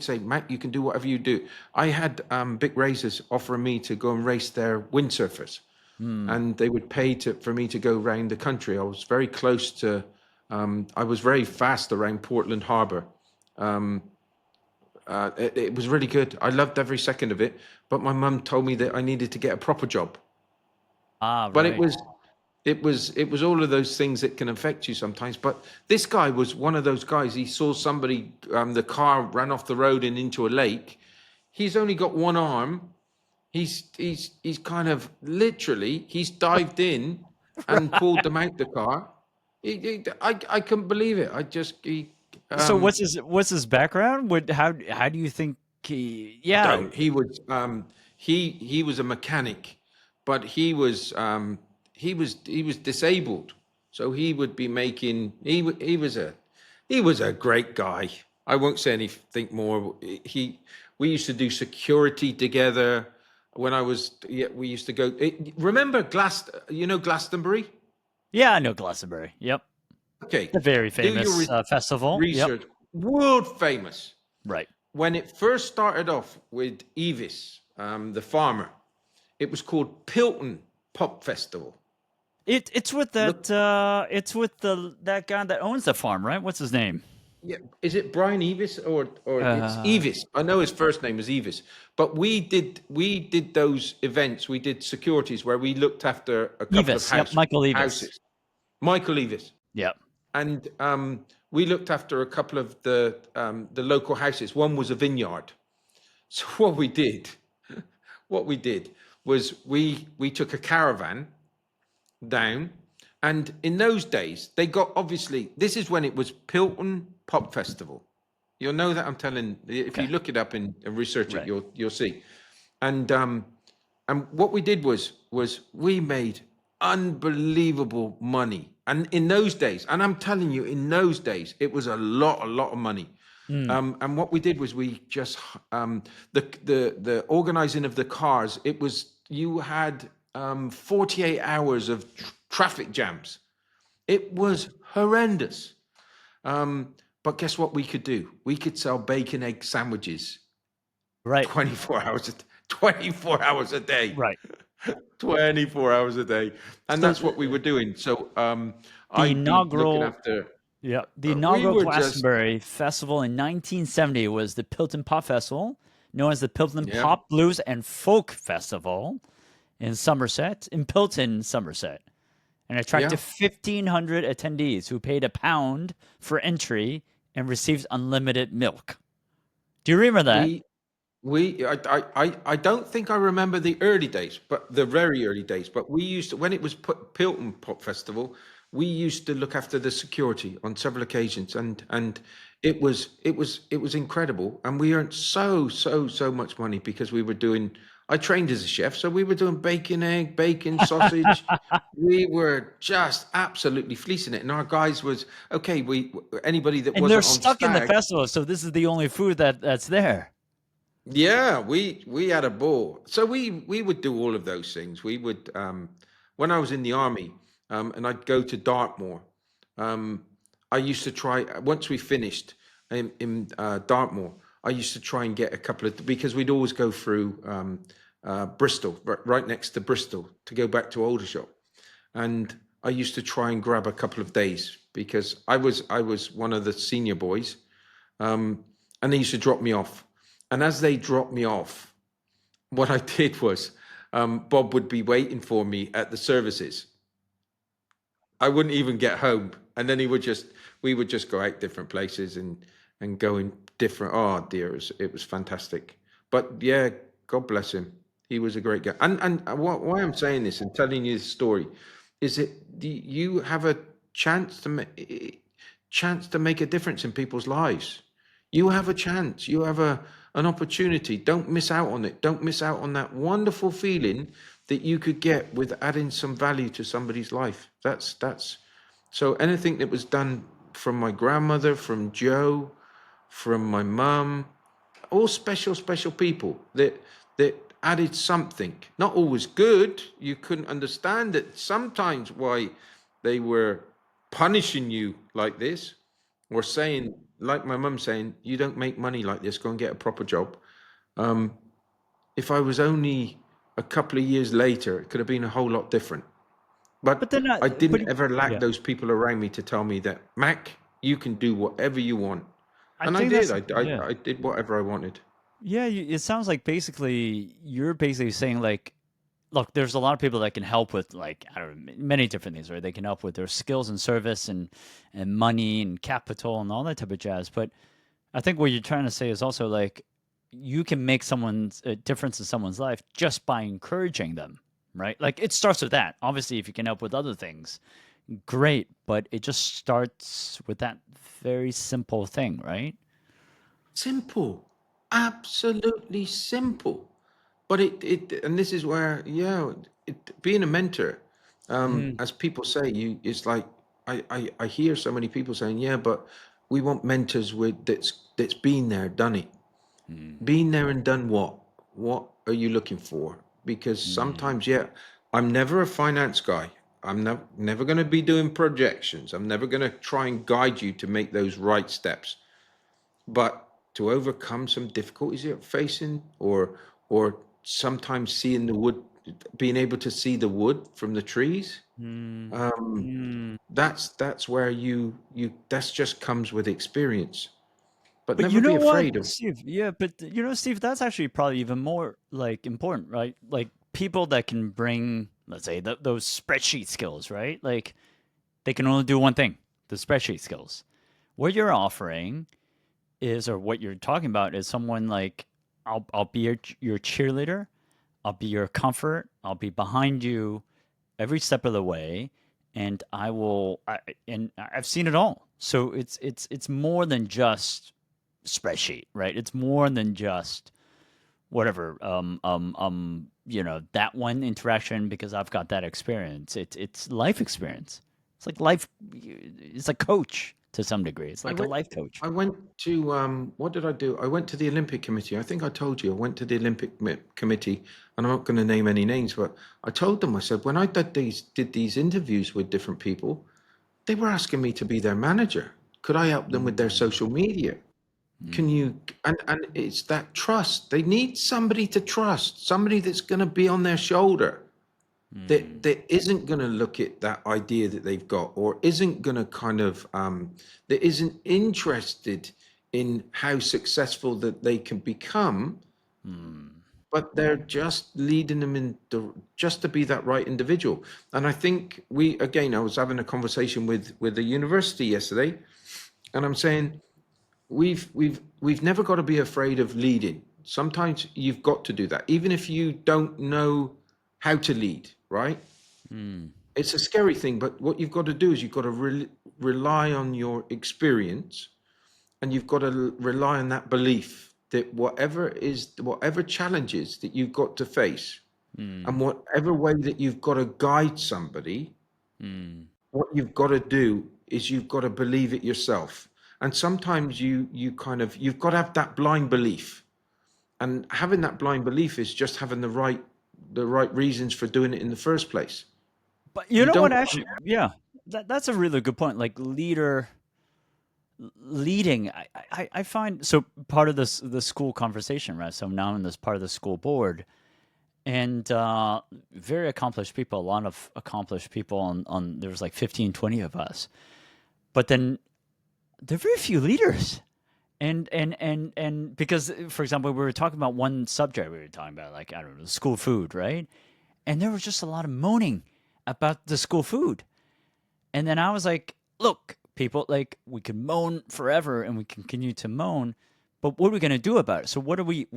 say, Matt, you can do whatever you do. I had big racers offering me to go and race their windsurfers, Mm. and they would pay for me to go around the country. I was very close to, I was very fast around Portland Harbor. Um, it was really good. I loved every second of it, but my mum told me that I needed to get a proper job. Ah, But it right. was it was all of those things that can affect you sometimes. But this guy was one of those guys. He saw somebody, the car ran off the road and into a lake. He's only got one arm. He's kind of literally he's dived in and pulled them out the car. I couldn't believe it. I just So um what's his background? What how do you think yeah. don't. He was a mechanic, but he was disabled, so he would be making he was a great guy. I won't say anything more. He We used to do security together when I was yeah, we used to go remember Glastonbury. Yeah, I know Glastonbury. Yep. Okay, The very do your famous festival. Yep. research. World famous. Right. When it first started off with Evis, the farmer, it was called Pilton Pop Festival. It's with Look, that it's with the that guy that owns the farm, right? What's his name? yeah, is it Brian Evis or it's Uh Evis? I know his first name was Evis, but we did those events. We did securities where we looked after a couple of Evis. Yep, Michael Evis. houses. Michael Evis, Yep. and we looked after a couple of the local houses. One was a vineyard. So what we did was we took a caravan down, and in those days they got obviously this is when it was Pilton Pop Festival. You'll know that I'm telling. If Okay. you look it up and research it, Right. you'll see. And what we did was we made unbelievable money. And in those days, and I'm telling you, in those days, it was a lot of money. Mm. And what we did was we just the organizing of the cars. It was you had 48 hours of traffic jams. It was horrendous. But guess what we could do? We could sell bacon egg sandwiches Right. 24 hours 24 hours a day. Right. 24 hours a day. And So that's what we were doing. So the I'd be looking inaugural after yeah, the we inaugural were just Glastonbury Festival in 1970 was the Pilton Pop Festival, known as the Pilton yeah, Pop Blues and Folk Festival in Pilton, Somerset, and yeah. attracted 1,500 attendees who paid £1 for entry and received unlimited milk. Do you remember that? We I don't think I remember the early days, but the very early days. But we used to, when it was Pilton Pop Festival, we used to look after the security on several occasions, and it was incredible, and we earned so much money because we were doing. I trained as a chef, so we were doing bacon, egg, bacon, sausage. We were just absolutely fleecing it, and our guys was okay. We anybody that And they're wasn't on stuck in the stag. festival, so this is the only food that's there. Yeah, we had a ball. So we would do all of those things. We would when I was in the army, and I'd go to Dartmoor. Um, I used to try once we finished in Dartmoor. I used to try and get a couple of because we'd always go through Bristol, right next to Bristol, to go back to Aldershot, and I used to try and grab a couple of days because I was one of the senior boys, and they used to drop me off. And as they dropped me off, what I did was Bob would be waiting for me at the services. I wouldn't even get home, and then we would just go out different places and go in different. Oh dear, it was fantastic. But yeah, God bless him. He was a great guy. And why I'm saying this and telling you this story is that you have a chance to make a difference in people's lives. You have a chance. You have an opportunity. Don't miss out on it. Don't miss out on that wonderful feeling that you could get with adding some value to somebody's life. That's so anything that was done from my grandmother, from Joe, from my mum, all special, special people that added something. Not always good. You couldn't understand it sometimes why they were punishing you like this, or saying, like my mum saying, "You don't make money like this. Go and get a proper job." Um, if I was only a couple of years later, it could have been a whole lot different. But But then, I but didn't ever lack yeah, those people around me to tell me that, Mac, you can do whatever you want. I And I think did. that's yeah. I did whatever I wanted. Yeah, it sounds like basically you're basically saying like, look, there's a lot of people that can help with like I don't know, many different things, right? They can help with their skills and service and money and capital and all that type of jazz. But I think what you're trying to say is also like you can make someone's a difference in someone's life just by encouraging them, right? Like it starts with that. Obviously, if you can help with other things, great. But it just starts with that very simple thing, right? Simple, absolutely simple. But and this is where, yeah, being a mentor, Mm, as people say, it's like, I hear so many people saying, yeah, but we want mentors that's been there, done it. mm, Been there and done what? What are you looking for? Because mm, sometimes, yeah, I'm never a finance guy. I'm never going to be doing projections. I'm never going to try and guide you to make those right steps. But to overcome some difficulties you're facing, or sometimes seeing the wood, being able to see the wood from the trees, mm, um, mm. that's where you that's just comes with experience. But But never you be know what, afraid of. Steve? Yeah, but you know, Steve, that's actually probably even more like important, right? Like people that can bring, let's say, those spreadsheet skills, right? Like they can only do one thing, the spreadsheet skills. What you're offering is, or what you're talking about is someone like, I'll be your cheerleader, I'll be your comfort, I'll be behind you every step of the way, and and I've seen it all. So it's more than just spreadsheet, right? It's more than just whatever that one interaction because I've got that experience. It's life experience. It's like life. It's a coach to some degree. It's I like a went life coach. I went to what did I do? I went to the Olympic Committee. I think I told you I went to the Olympic Committee, and I'm not going to name any names, but I told them, I said, when I did these interviews with different people, they were asking me to be their manager. Could I help them with their Mm, social media? Can mm, you, and it's that trust. They need somebody to trust, somebody that's going to be on their shoulder, mm, that isn't going to look at that idea that they've got, or isn't going to kind of that isn't interested in how successful that they can become, mm. but they're just leading them in just to be that right individual. And I think I was having a conversation with the university yesterday, and I'm saying we've never got to be afraid of leading. Sometimes you've got to do that, even if you don't know how to lead, right? Mm, It's a scary thing, but what you've got to do is you've got to rely on your experience, and you've got to rely on that belief that whatever challenges that you've got to face, and mm, whatever way that you've got to guide somebody, mm. what you've got to do is you've got to believe it yourself. And sometimes you've got to have that blind belief, and having that blind belief is just having the right reasons for doing it in the first place. But you You know what? don't. Actually, yeah, that's a really good point. Like leading, I find so part of this the school conversation, right? So now I'm in this part of the school board, and very accomplished people, a lot of accomplished people on there was like 15, 20 of us, but then there are very few leaders. And because for example we were talking about one subject, we were talking about like I don't know, school food, right? And there was just a lot of moaning about the school food. And then I was like, look, people, like we can moan forever and we can continue to moan, but what are we going to do about it? So what are we,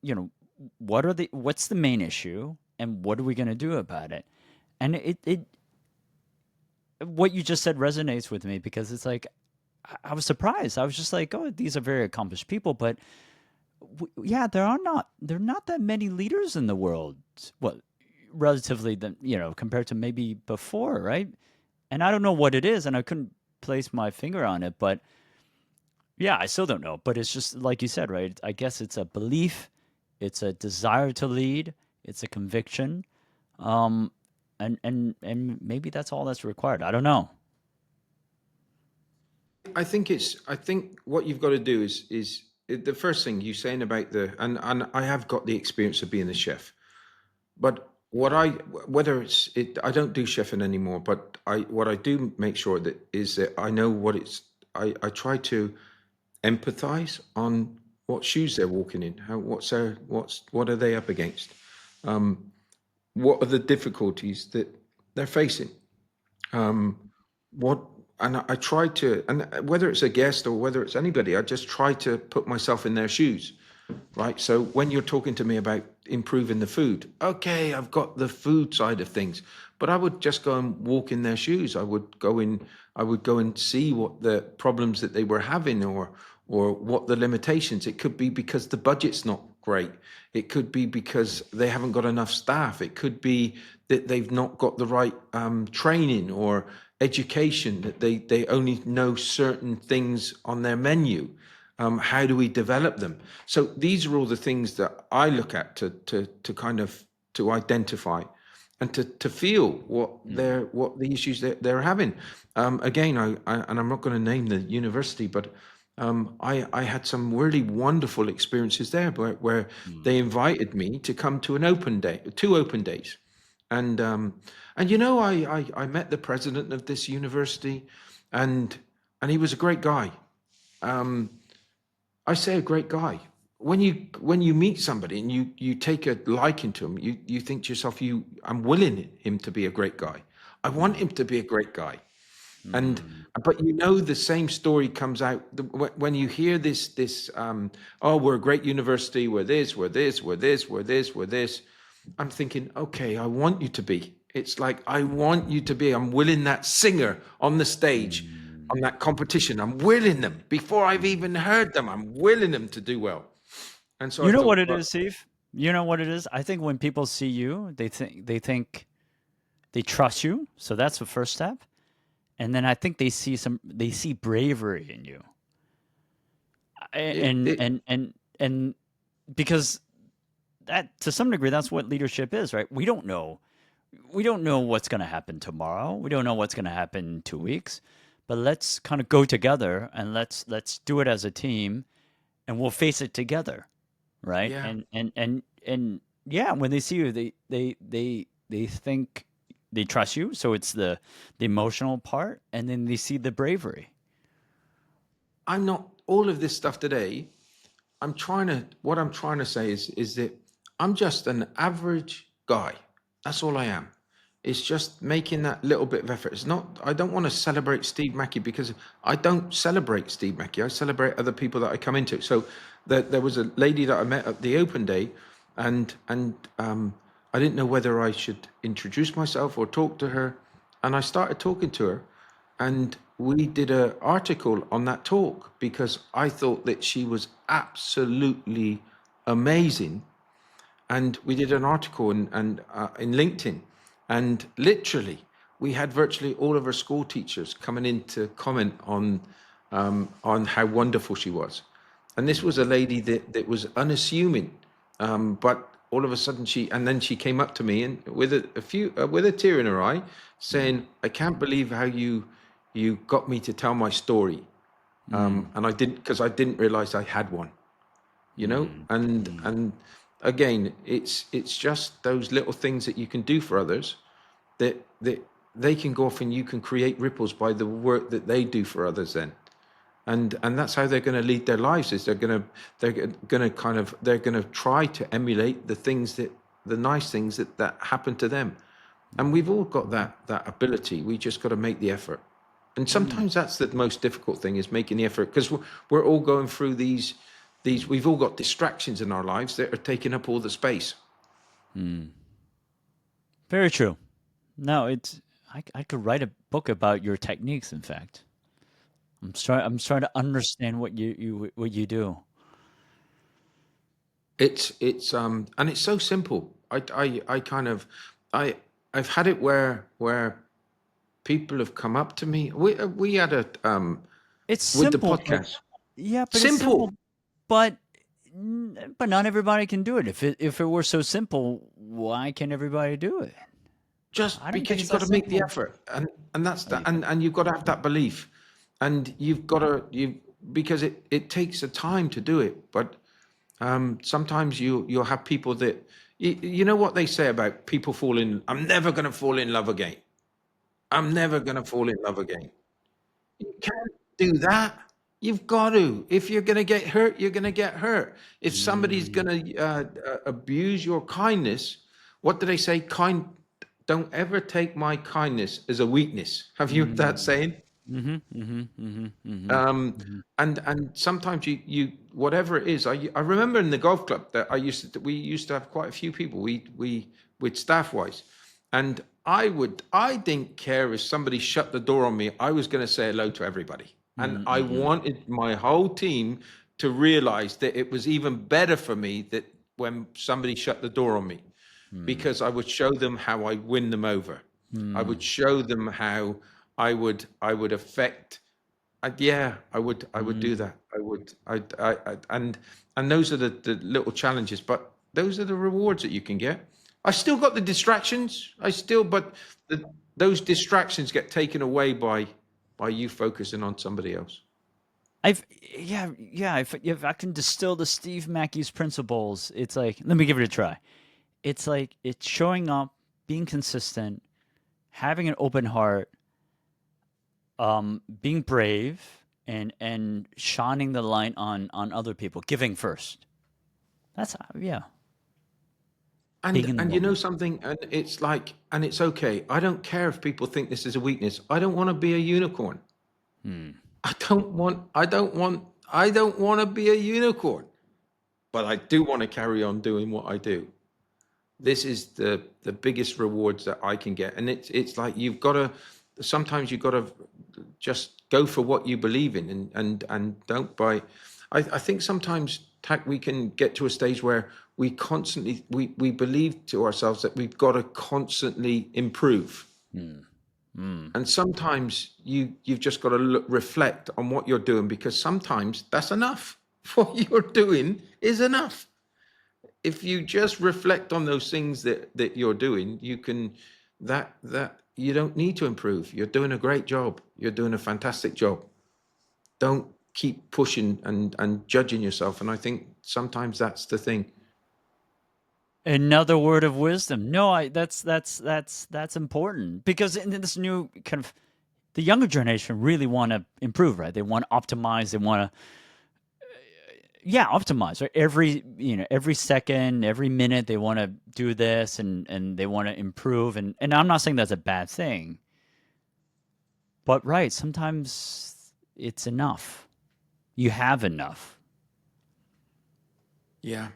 you know, what's the main issue and what are we going to do about it? And what you just said resonates with me because it's like, I was surprised. I was just like, oh, these are very accomplished people, but Yeah, there are not that many leaders in the world. Well, relatively than compared to maybe before, right? And I don't know what it is, and I couldn't place my finger on it, but yeah, I still don't know. But it's just like you said, right? I guess it's a belief, it's a desire to lead, it's a conviction, um, and maybe that's all that's required. I don't know. I think what you've got to do is the first thing you're saying about and I have got the experience of being a chef, but what I whether it's it I don't do chefing anymore, but I what I do make sure that is that I know what it's I try to empathize on what shoes they're walking in, how what are they up against, what are the difficulties that they're facing, um, what and I try to, and whether it's a guest or whether it's anybody, I just try to put myself in their shoes, right? So when you're talking to me about improving the food, okay, I've got the food side of things, but I would just go and walk in their shoes. I would go and see what the problems that they were having, or what the limitations. It could be because the budget's not great. It could be because they haven't got enough staff. It could be that they've not got the right training or education, that they only know certain things on their menu. How do we develop them? So these are all the things that I look at to kind of to identify and to feel Mm. what the issues that they're having. Again, and I'm not going to name the university, but I had some really wonderful experiences there where they Mm. invited me to come to an open day, two open days, and I met the president of this university, and he was a great guy. Um, I say a great guy. When you meet somebody and you take a liking to him, you think to yourself, I'm willing him to be a great guy. I want Mm. him to be a great guy. And Mm. but the same story comes out when you hear this, oh, we're a great university, we're this, we're this, we're this, we're this, we're this. I'm thinking, okay, I want you to be. It's like I want you to be. I'm willing that singer on the stage, on Mm. that competition. I'm willing them before I've Mm. even heard them. I'm willing them to do well. And so I You know what thought, it well, is, Steve? You know what it is? I think when people see you, they think they trust you. So that's the first step. And then I think they see bravery in you. it, And it and because that to some degree that's what leadership is, right? We don't know what's going to happen tomorrow. We don't know what's going to happen in 2 weeks. But let's kind of go together and let's do it as a team and we'll face it together, right? yeah. And yeah, when they see you, they think they trust you. So it's the emotional part, and then they see the bravery. I'm not all of this stuff today. What I'm trying to say is that I'm just an average guy. That's all I am. It's just making that little bit of effort. It's not, I don't want to celebrate Steve Mackie because I don't celebrate Steve Mackie. I celebrate other people that I come into. So there was a lady that I met at the open day, and I didn't know whether I should introduce myself or talk to her. And I started talking to her, and we did an article on that talk because I thought that she was absolutely amazing. And we did an article in LinkedIn, and literally we had virtually all of our school teachers coming in to comment on how wonderful she was. And this was a Mm. lady that was unassuming, but all of a sudden she came up to me and with a tear in her eye, Mm. saying, "I can't believe how you got me to tell my story." Mm. And I didn't, because I didn't realize I had one, Mm. Mm. and again, it's just those little things that you can do for others, that they can go off and you can create ripples by the work that they do for others then. And that's how they're going to lead their lives, is they're going to try to emulate the nice things that happen to them. And we've all got that ability. We just got to make the effort. And Mm. sometimes that's the most difficult thing, is making the effort, because we're all going through these we've all got distractions in our lives that are taking up all the space. Mm. Very true. No, I could write a book about your techniques. In fact, I'm trying to understand what you do. And it's so simple. I kind of, I, I've had it where people have come up to me. We had a, It's with the simple, but podcast. yeah, but it's Simple. simple, but but not everybody can do it. If it were so simple, why can't everybody do it? I Just don't think because it's you've got that to make the simple. effort, and that's Oh, that, you think? and you've got to have that belief, and you've got to you because it takes a time to do it. But sometimes you'll have people that you know what they say about people falling. I'm never going to fall in love again. I'm never going to fall in love again. You can't do that. You've got to. If you're going to get hurt, you're going to get hurt. If somebody's Mm, going to abuse your kindness, what do they say? Don't ever take my kindness as a weakness. Have you heard that mm, saying? Um, mhm. and sometimes you whatever it is. I remember in the golf club that we used to have quite a few people. We with staff wise, and I didn't care if somebody shut the door on me. I was going to say hello to everybody, and Mm, I mhm, wanted my whole team to realize that it was even better for me that when somebody shut the door on me, mm, because I would show them how I win them over. I would mm, show them how I would affect. Yeah, I would do mm. that. And those are the little challenges, but those are the rewards that you can get. I still got the distractions. But the, those distractions get taken away by you focusing on somebody else. I've yeah. If I can distill the Steve Mackie's principles, it's like let me give it a try. It's like it's showing up, being consistent, having an open heart, being brave, and shining the light on other people, giving first. That's yeah, being And in the you know moment. something, and it's like, and it's okay. I don't care if people think this is a weakness. I don't want to be a unicorn. Hmm. I don't want to be a unicorn, but I do want to carry on doing what I do. This is the biggest rewards that I can get, and it's like you've got to. Sometimes you've got to just go for what you believe in, and don't buy. I think sometimes we can get to a stage where we believe to ourselves that we've got to constantly improve, Hmm. Hmm. and sometimes you've just got to reflect on what you're doing, because sometimes that's enough. What you're doing is enough. If you just reflect on those things that you're doing, you can that you don't need to improve. You're doing a great job. You're doing a fantastic job. Don't keep pushing and judging yourself. And I think sometimes that's the thing. Another word of wisdom. No, I that's important because in this new kind of the younger generation really want to improve, right? They want to optimize. They want to yeah optimize right every second, every minute they want to do this and they want to improve and I'm not saying that's a bad thing, but right sometimes it's enough. You have enough. Yeah,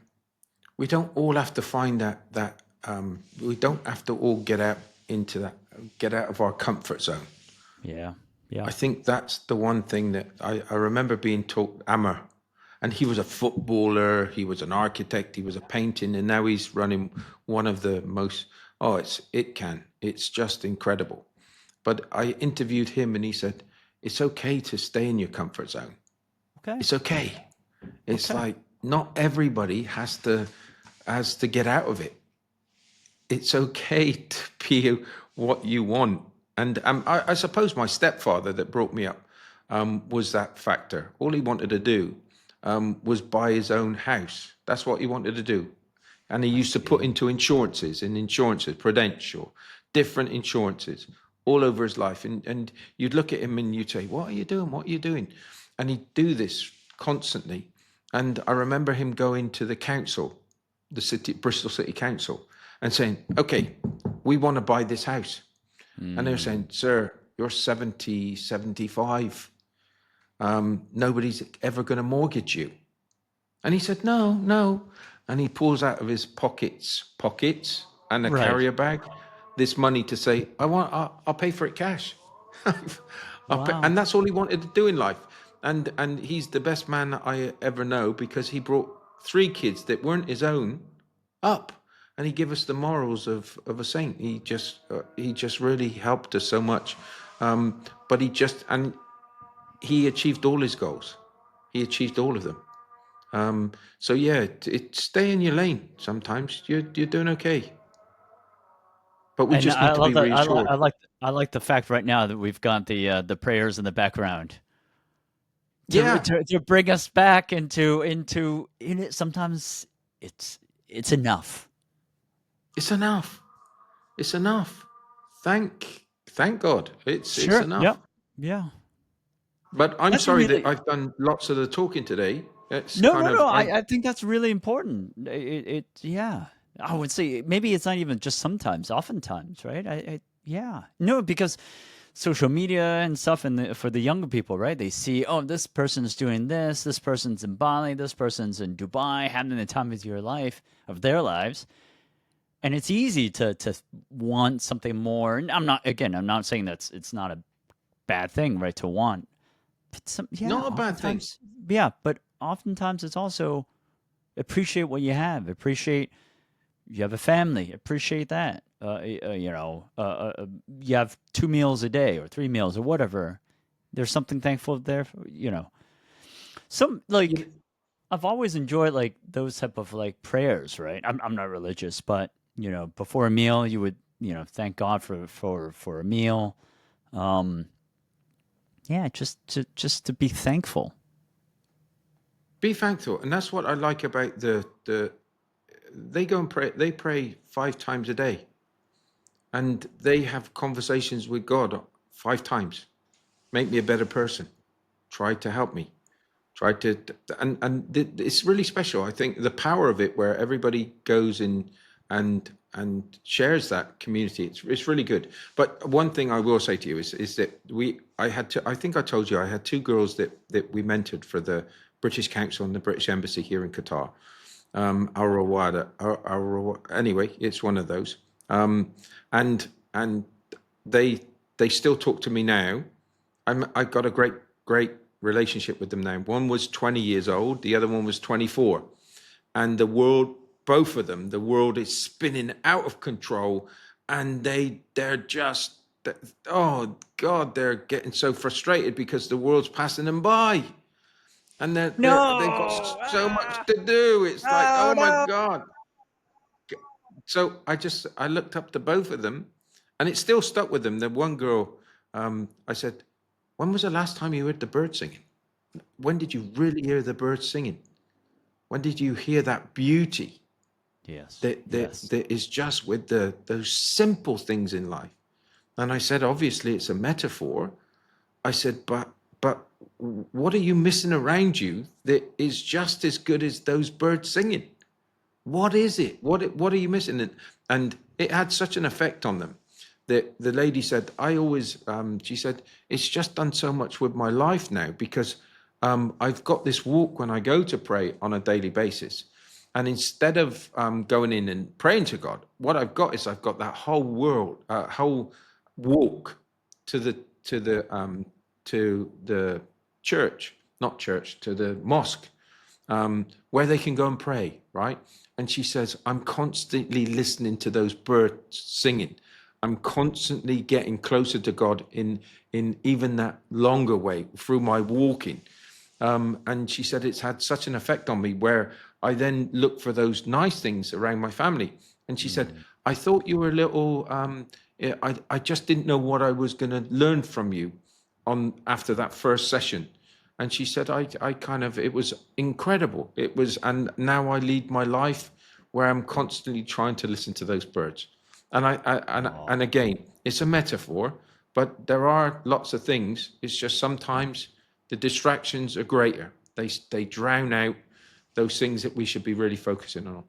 we don't all have to find that we don't have to all get out of our comfort zone. Yeah. Yeah. I think that's the one thing that I remember being taught. Ammer, and he was a footballer, he was an architect, he was a painting, and now he's running one of the most. Oh, it's just incredible. But I interviewed him, and he said it's okay to stay in your comfort zone. Okay. It's okay. It's Okay. like not everybody has to get out of it. It's okay to be what you want. And I suppose my stepfather that brought me up was that factor. All he wanted to do was buy his own house. That's what he wanted to do. And he I used to put see. into insurances, Prudential, different insurances all over his life. And you'd look at him and you'd say, what are you doing? What are you doing? And he'd do this constantly. And I remember him going to the council, Bristol City Council, and saying, okay, we want to buy this house. And they're Mm. saying, sir, you're 70, 75. Nobody's ever going to mortgage you. And he said, no, no. And he pulls out of his pockets and a Right. carrier bag, this money to say, I'll pay for it cash. Wow. And that's all he wanted to do in life. And he's the best man that I ever know, because he brought three kids that weren't his own up, and he gave us the morals of a saint. He just really helped us so much. But he achieved all his goals. He achieved all of them. So yeah, stay in your lane. Sometimes you're doing okay, but we And just I need to love be that. reassured. I like the fact right now that we've got the prayers in the background Yeah, to bring us back into in it. Sometimes it's it's enough. it's enough. It's enough. Thank God. It's Sure. enough. Yep. Yeah. But I'm That's a sorry that really I've done lots of the talking today. It's no, kind no, of no. I think that's really important. Yeah. I would say maybe it's not even just sometimes, oftentimes, right? Yeah. No, because social media and stuff, and for the younger people, right? They see, oh, this person's doing this person's in Bali, this person's in Dubai, having the time of your life, of their lives, and it's easy to want something more. And I'm not saying that's it's not a bad thing, right? To want, but not a bad thing. but oftentimes it's also appreciate what you have, appreciate you have a family, appreciate that. You have 2 meals a day or 3 meals or whatever. There's something thankful there. Some like You, I've always enjoyed like those type of like prayers, right? I'm not religious, but before a meal, you would thank God for a meal. Um, yeah, just to be thankful. be thankful, and that's what I like about the. They go and pray. They pray 5 times a day, and they have conversations with God 5 times. Make me a better person. Try to help me. Try to, it's really special. I think the power of it, where everybody goes in and shares that community, it's really good. But one thing I will say to you is that I think I told you I had two girls that we mentored for the British Council and the British Embassy here in Qatar. Anyway, it's one of those. And they they still talk to me now. I've got a great relationship with them now. One was 20 years old, the other one was 24, and the world, both of them, the world is spinning out of control, and they're just, oh God, they're getting so frustrated because the world's passing them by, and they've got No. so much to do. It's like, Oh oh my no. God. So I looked up to both of them, and it still stuck with them. The one girl, I said, when was the last time you heard the birds singing? When did you really hear the birds singing? When did you hear that beauty Yes. that Yes. that is just with those simple things in life? And I said, obviously it's a metaphor. I said, but what are you missing around you that is just as good as those birds singing? What is it? What are you missing? And it had such an effect on them that the lady said, I always, she said, it's just done so much with my life now because I've got this walk when I go to pray on a daily basis. And instead of going in and praying to God, what I've got is I've got that whole world, whole walk to the to the to the church, not church, to the mosque, where they can go and pray, right? And she says, I'm constantly listening to those birds singing. I'm constantly getting closer to God in even that longer way through my walking. And she said it's had such an effect on me where I then look for those nice things around my family. And she said, Mm. I thought you were a little, I just didn't know what I was going to learn from you on after that first session. And she said, I kind of, it was incredible. It was, and now I lead my life where I'm constantly trying to listen to those birds. And Oh. again, it's a metaphor, but there are lots of things. It's just sometimes the distractions are greater. They drown out those things that we should be really focusing on.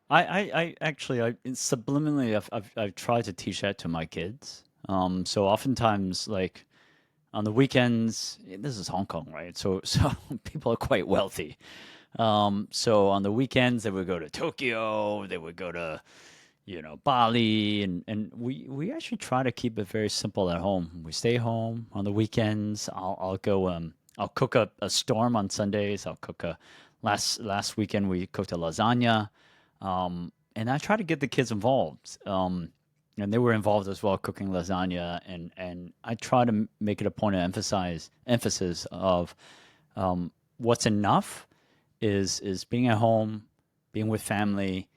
I actually subliminally I've tried to teach that to my kids. So oftentimes like on the weekends, this is Hong Kong, right? So people are quite wealthy. So on the weekends they would go to Tokyo, they would go to Bali, and we actually try to keep it very simple at home. We stay home on the weekends. I'll go I'll cook a storm on Sundays. I'll cook a Last weekend we cooked a lasagna, and I try to get the kids involved. And they were involved as well, cooking lasagna, and I try to make it a point of emphasis of what's enough is being at home, being with family,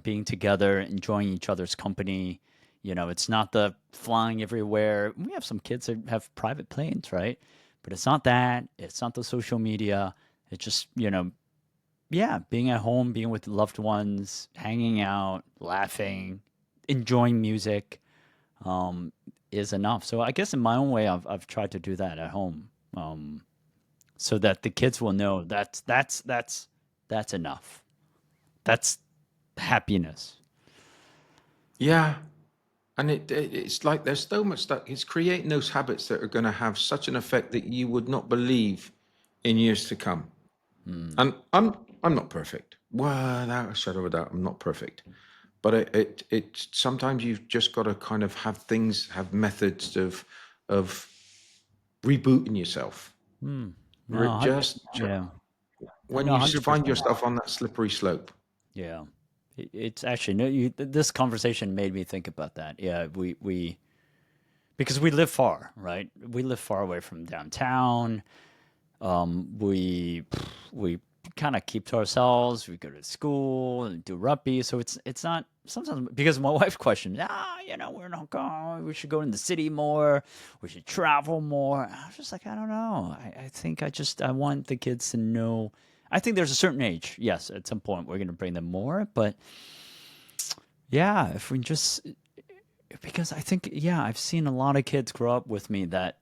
being together, enjoying each other's company. It's not the flying everywhere. We have some kids that have private planes, right? But it's not that. It's not the social media. It's just, yeah, being at home, being with loved ones, hanging out, laughing, enjoying music, um, is enough. So I guess in my own way, I've tried to do that at home, so that the kids will know that's enough. That's happiness. Yeah. And it's like there's so much that it's creating those habits that are going to have such an effect that you would not believe in years to come. Mm. And I'm not perfect. Well, without a shadow of a doubt, I'm not perfect. But it sometimes you've just got to kind of have methods of rebooting yourself. Mm. No, yeah, When no, you find 100%. yourself on that slippery slope. Yeah, it's actually no. This conversation made me think about that. Yeah, we because we live far, right? We live far away from downtown. We kind of keep to ourselves. We go to school and do rugby, so it's not sometimes because my wife questioned, we're not going. We should go in the city more. We should travel more. I was just like, I don't know. I think I want the kids to know. I think there's a certain age. Yes, at some point we're going to bring them more, but yeah, if we just because I think yeah, I've seen a lot of kids grow up with me that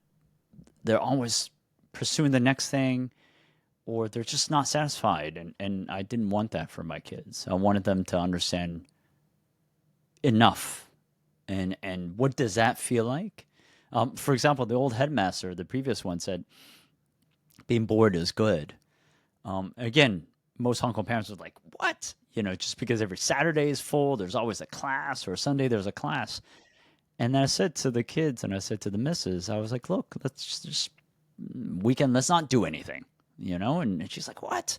they're always pursuing the next thing or they're just not satisfied and I didn't want that for my kids. I wanted them to understand enough and what does that feel like? For example, the old headmaster, the previous one said being bored is good. Again, most Hong Kong parents are like, what? Just because every Saturday is full, there's always a class, or Sunday there's a class. And then I said to the kids and I said to the missus, I was like, look, let's just weekend, let's not do anything, And she's like, what?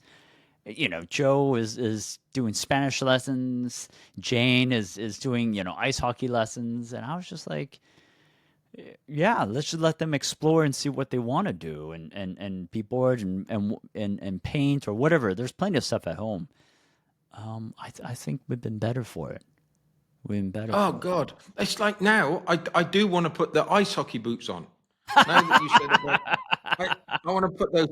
Joe is doing Spanish lessons. Jane is doing, ice hockey lessons. And I was just like, yeah, let's just let them explore and see what they want to do and be bored and paint or whatever. There's plenty of stuff at home. I think we've been better for it. We've been better Oh for it. God, it's like now I do want to put the ice hockey boots on. Now that you said about, I want to put those.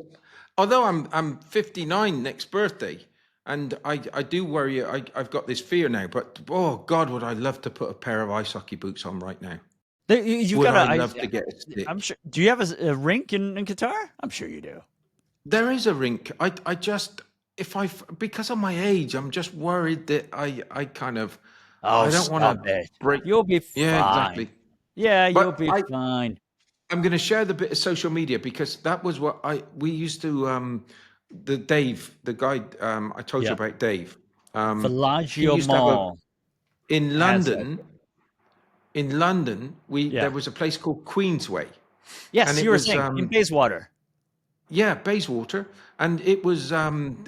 Although I'm 59 next birthday, and I do worry. I've got this fear now. But oh God, would I love to put a pair of ice hockey boots on right now? You've Would got I a, love to get a I'm stick? sure. Do you have a rink in Qatar? I'm sure you do. There is a rink. I just if I because of my age, I'm just worried that I kind of Oh, I don't want stop to it. break. You'll be Yeah, fine. exactly. Yeah, you'll But be fine. I'm going to share the bit of social media because that was what we used to the Dave, the guy I told you Yeah. about Dave. He Villaggio used to have a Mall in has that. London. In London, we there Yeah. was a place called Queensway, and Yes, it you were was saying in Bayswater. yeah, Bayswater, and it was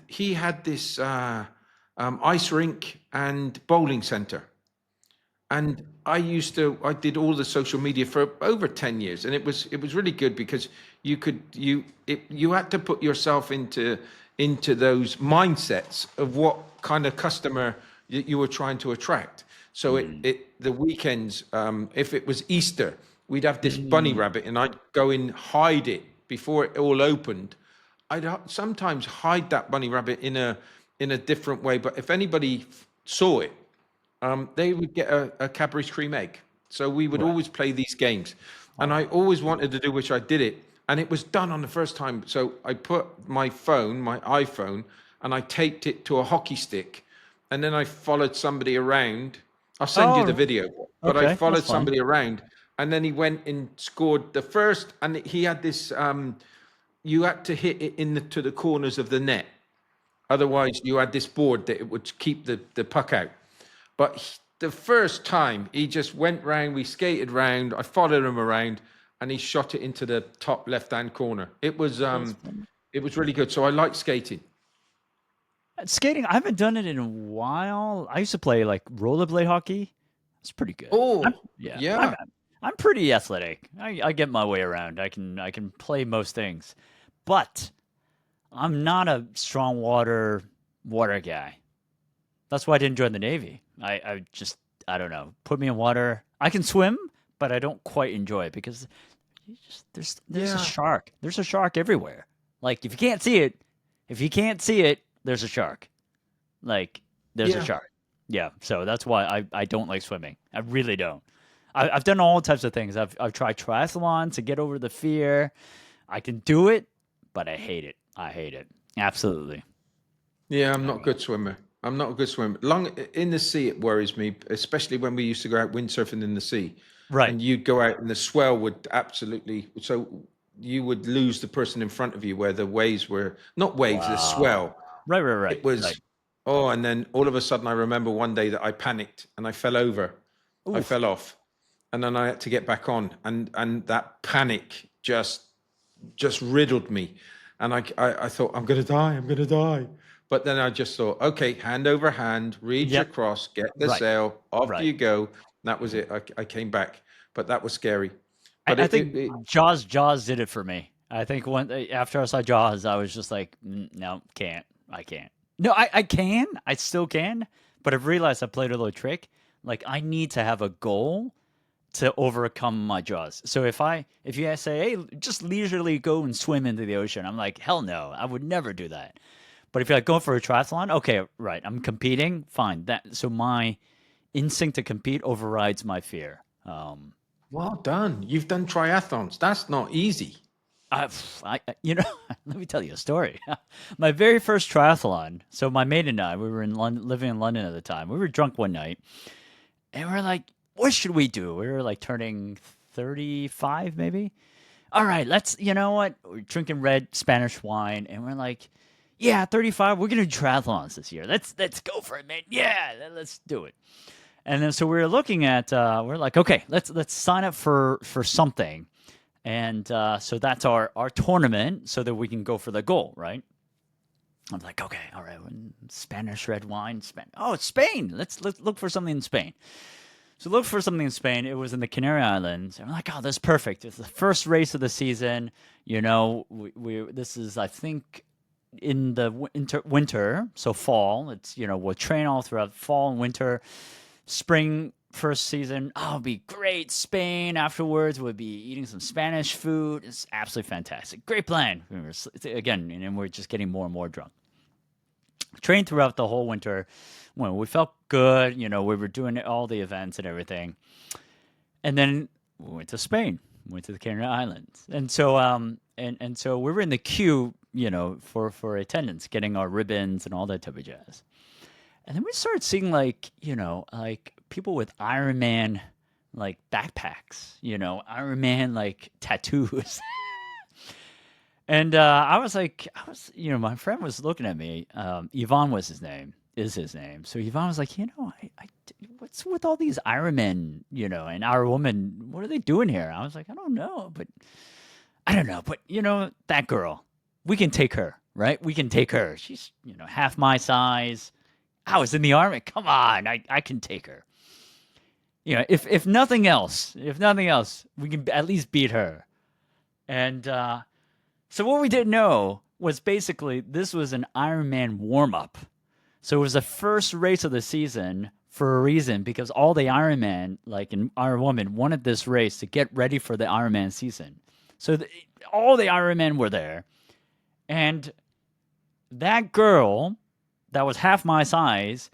he had this ice rink and bowling centre. And I did all the social media for over 10 years, and it was really good because you had to put yourself into those mindsets of what kind of customer you were trying to attract. So Mm. the weekends, if it was Easter, we'd have this bunny Mm. rabbit, and I'd go and hide it before it all opened. I'd sometimes hide that bunny rabbit in a different way, but if anybody saw it, they would get a Cadbury's cream egg. So we would Right. always play these games. And I Oh. always wanted to do, which I did it. And it was done on the first time. So I put my phone, my iPhone, and I taped it to a hockey stick. And then I followed somebody around. I'll send you the Oh, video, but I okay. That's followed fun. somebody around. And then he went and scored the first. And he had this, you had to hit it to the corners of the net. Otherwise, you had this board that it would keep the puck out. But the first time he just went round, we skated round. I followed him around, and he shot it into the top left-hand corner. That's fun. It was really good. So I like skating. Skating, I haven't done it in a while. I used to play like rollerblade hockey. It's pretty good. Oh, Yeah, yeah, I'm pretty athletic. I get my way around. I can play most things, but I'm not a strong water guy. That's why I didn't join the Navy. I just I don't know. Put me in water. I can swim, but I don't quite enjoy it because there's a yeah, shark. There's a shark everywhere. Like if you can't see it, there's a shark. Like there's a yeah. shark. Yeah, so that's why I don't like swimming. I really don't. I've done all types of things. I've tried triathlon to get over the fear. I can do it, but I hate it. I hate it. Absolutely. Yeah, I'm not a good swimmer. I'm not a good swimmer. Long in the sea, it worries me, especially when we used to go out windsurfing in the sea, Right. and you'd go out and the swell would absolutely. So you would lose the person in front of you where the waves were not waves, the Wow. swell. Right, right, right, It was, right. oh, and then all of a sudden, I remember one day that I panicked and I fell over. I Oof. fell off, and then I had to get back on, and that panic just riddled me, and I thought I'm gonna die, I'm gonna die. But then I just thought, okay, hand over hand, read your Yep. cross, get the Right. sail, off Right. you go. That was it. I came back, but that was scary. But I think Jaws did it for me. I think when after I saw Jaws, I was just like, No, can't. I can't. No, I can. I still can. But I've realized I played a little trick. Like I need to have a goal to overcome my jaws. So if you guys say, hey, just leisurely go and swim into the ocean, I'm like, hell no, I would never do that. But if you're like going for a triathlon, okay, right, I'm competing, fine. That so my instinct to compete overrides my fear. well done. You've done triathlons. That's not easy. You know, let me tell you a story. My very first triathlon. So my mate and I, we were in London, living in London at the time. We were drunk one night, and we're like, "What should we do?" We were like turning 35, maybe. All right, let's. You know what? We're drinking red Spanish wine, and we're like, "Yeah, 35. We're gonna do triathlons this year. Let's go for it, man. Yeah, let's do it." And then so we were looking at. We're like, okay, let's sign up for something. And so that's our tournament so that we can go for the goal, right? I'm like, okay, all right, Spanish red wine, Spain. Oh, it's Spain. Let's look for something in Spain. So look for something in Spain. It was in the Canary Islands. And I'm like, oh, that's perfect. It's the first race of the season. You know, we this is I think in the winter, so fall. It's we'll train all throughout fall and winter, spring first season. Oh, it'd be great. Spain afterwards. We'll be eating some Spanish food. It's absolutely fantastic. Great plan. Again, and we're just getting more and more drunk. Trained throughout the whole winter. Well, we felt good. We were doing all the events and everything. And then we went to Spain. Went to the Canary Islands. And so and so we were in the queue, for attendance, getting our ribbons and all that type of jazz. And then we started seeing like people with Iron Man like backpacks, Iron Man like tattoos. And my friend was looking at me. Yvonne was his name, is his name. So Yvonne was like, what's with all these Iron Men, and our woman, what are they doing here? I was like, I don't know, but that girl, we can take her, right? We can take her. She's, half my size. I was in the army. Come on, I can take her. If nothing else, we can at least beat her. And so what we didn't know was basically this was an Ironman warm up. So it was the first race of the season for a reason because all the Ironman, like in Iron Woman, wanted this race to get ready for the Ironman season. So all the Ironmen were there, and that girl that was half my size,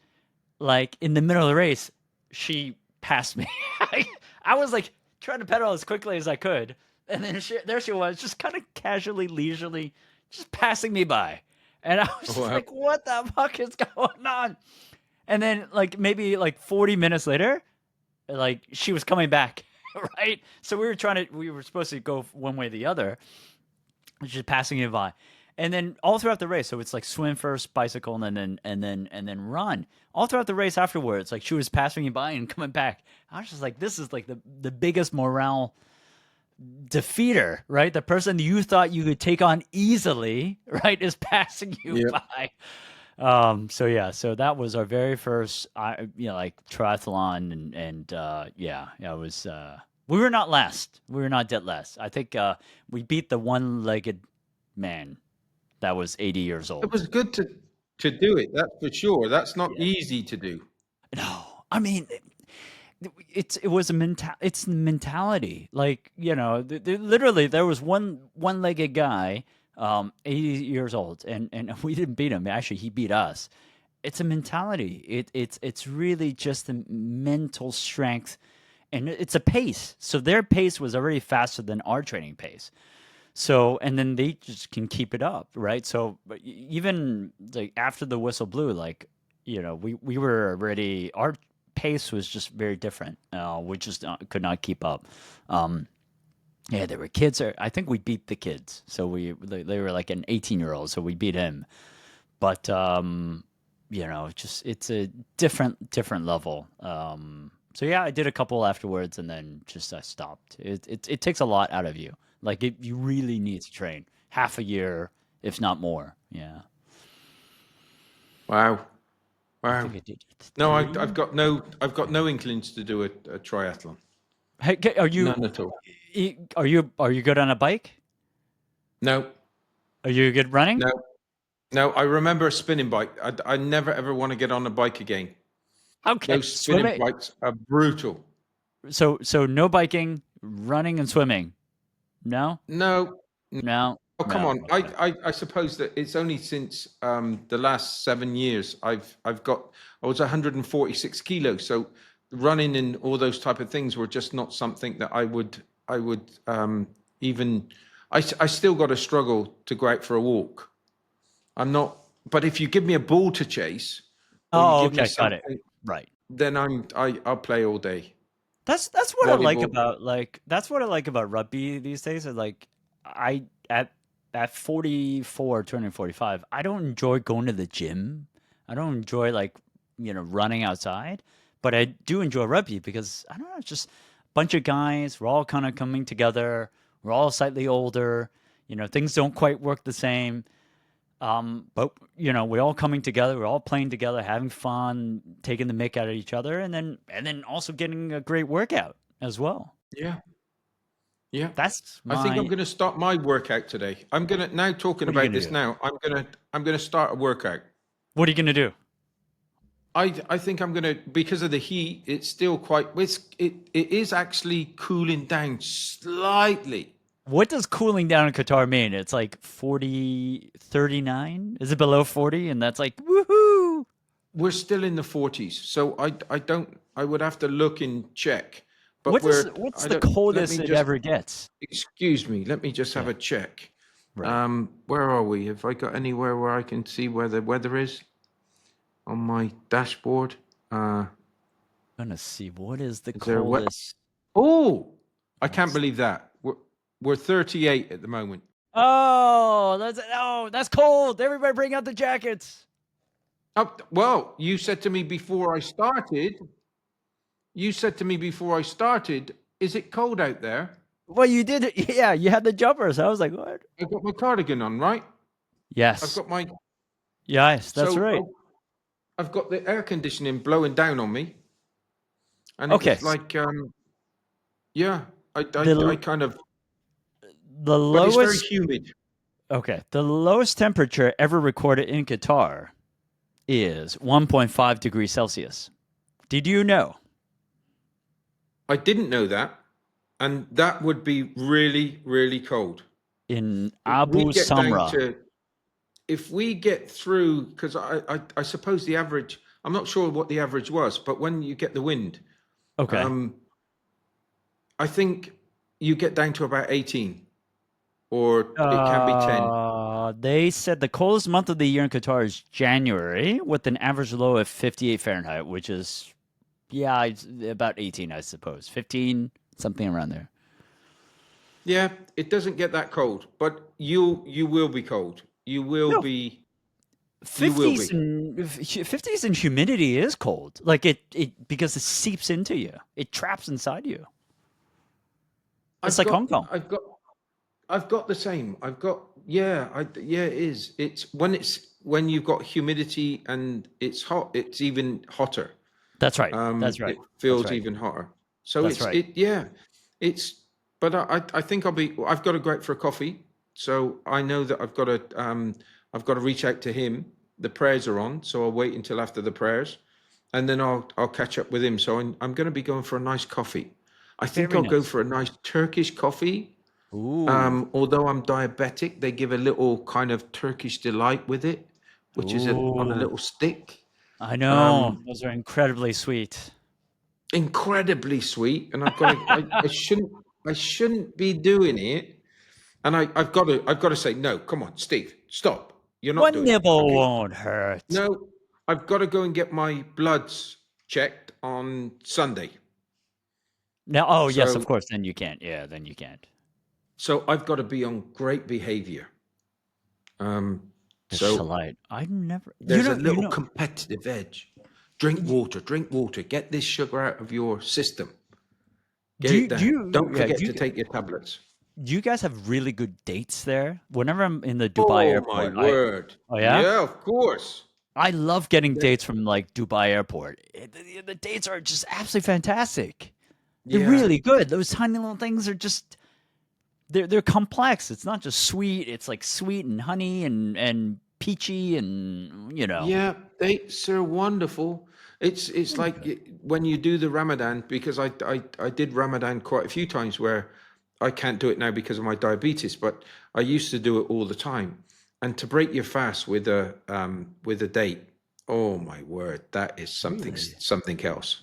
like in the middle of the race, she passed me. I was like trying to pedal as quickly as I could, and then there she was, just kind of casually, leisurely, just passing me by. And I was just Well, like, "What the fuck is going on?" And then, like maybe like 40 minutes later, like she was coming back, right? So we were supposed to go one way or the other, just passing me by. And then all throughout the race, so it's like swim first, bicycle, and then run. All throughout the race afterwards, like she was passing me by and coming back. I was just like, this is like the biggest morale defeater, right? The person you thought you could take on easily, right, is passing you yeah. by. So yeah, so that was our very first, like triathlon, yeah, yeah, it was. We were not last. We were not dead last. I think we beat the one-legged man that was 80 years It old. was good to do it. That's for sure. That's not Yeah. easy to do. No, I mean, it was a it's the mentality. Like, literally there was one-legged guy, 80 years old, and we didn't beat him. Actually, he beat us. It's a mentality. It's really just the mental strength, and it's a pace. So their pace was already faster than our training pace. So, and then they just can keep it up, right? So even like after the whistle blew, like, we were already, our pace was just very different. We just could not keep up. Um, yeah, there were kids. I think we beat the kids. So they were like an 18-year-old, so we beat him. But it's a different level. So yeah, I did a couple afterwards, and then just I stopped. It takes a lot out of you. Like you really need to train half a year, if not more. Yeah, Wow. I Wow. think I did No, three. I've got no inklings to do a triathlon. Hey, None at all. are you good on a bike? No, Are you good running? no, no. I remember a spinning bike. I never ever want to get on a bike again. Okay, Those spinning swimming. bikes are brutal. So no biking, running and swimming. No, No, no, oh, come no. on. Okay. I suppose that it's only since the last 7 years I was 146 kilos. So running and all those type of things were just not something that I would even. I still got to struggle to go out for a walk. I'm not. But if you give me a ball to chase, or you Oh, give me okay, got it. something, Right. then I'll play all day. That's what I like Volleyball. about that's what I like about rugby these days. Is like I at 44, turning 45, I don't enjoy going to the gym. I don't enjoy like, running outside, but I do enjoy rugby because I don't know, it's just a bunch of guys, we're all kind of coming together. We're all slightly older. Things don't quite work the same. But we're all coming together, we're all playing together, having fun, taking the mick out of each other, and then also getting a great workout as well. Yeah, yeah. That's I think I'm my. going to start my workout today. I'm going to now talking What are you about gonna this do? now. I'm going to start a workout. What are you gonna do? I think I'm going to because of the heat. It's still quite. It is actually cooling down slightly. What does cooling down in Qatar mean? It's like 40, 39. Is it below 40? And that's like woohoo. We're still in the 40s, so I don't. I would have to look and check, but What's I the don't. Let coldest me it just ever gets? excuse me. Let me just have Yeah, a check. right. Where are we? Have I got anywhere where I can see where the weather is on my dashboard? Uh, I'm gonna see what is the is there a wet? coldest. Oh, I can't Let's. believe that. We're 38 at the moment. Oh, that's cold. Everybody bring out the jackets. Oh, well, you said to me before I started. You said to me before I started, "Is it cold out there?" Well, you did it. Yeah, you had the jumpers. I was like, what? I've got my cardigan on, right? I've Yes. got my Yes, that's so right. I've got the air conditioning blowing down on me, and it Okay. was like, yeah, I The kind of, the but it's very lowest humid. the lowest temperature ever recorded in Qatar is 1.5 degrees Celsius. Did you know? I didn't know that, and that would be really, really cold. In If we Abu get down Samra. to, if we get through, because I suppose the average, I'm not sure what the average was, but when you get the wind, Okay. um, I think you get down to about 18, or it can be 10. They said the coldest month of the year in Qatar is January, with an average low of 58 Fahrenheit, which is, yeah, it's about 18, I suppose. 15, something around there. Yeah, it doesn't get that cold, but you will be cold. No, You will 50s be. and 50s and humidity is cold. Like it because it seeps into you. It traps inside you. It's I've like got Hong Kong. I've got I've got the same. I've got yeah, yeah, it is. It's when it's when you've got humidity and it's hot, it's even hotter. That's right. That's right. It That's feels right. even hotter. So That's right. yeah, it's, but I think I've got to go out for a coffee. So I know that I've got to reach out to him. The prayers are on, so I'll wait until after the prayers, and then I'll catch up with him. So I'm going to be going for a nice coffee. I think Very I'll go nice. for a nice Turkish coffee. Ooh. Although I'm diabetic, they give a little kind of Turkish delight with it, which is on a Ooh. little stick. I know. Um, Those are incredibly sweet. Incredibly sweet, and I shouldn't be doing it, and I've got to say no. Come on, Steve, stop. You're not One doing it. nibble Okay, won't hurt. no, I've got to go and get my bloods checked on Sunday. Now, oh yes, of So course. Then you can't. Yeah, then you can't. I've got to be on great behavior. The So Shalite. I never. there's a You little know. competitive edge. Drink water, drink water. Get this sugar out of your system. Get it Do down. you? Don't Yeah. forget to take your tablets. Do you guys have really good dates there? Whenever I'm in the Dubai Oh my airport, I word. oh yeah, Yeah, of course. I love getting Yeah. dates from like Dubai airport. The dates are just absolutely fantastic. They're Yeah. really good. Those tiny little things are just they're complex. It's not just sweet. It's like sweet and honey and peachy and you know. Yeah, dates are wonderful. It's Really like good. when you do the Ramadan, because I did Ramadan quite a few times where I can't do it now because of my diabetes, but I used to do it all the time. And to break your fast with a date, oh my word, that is Really? something else.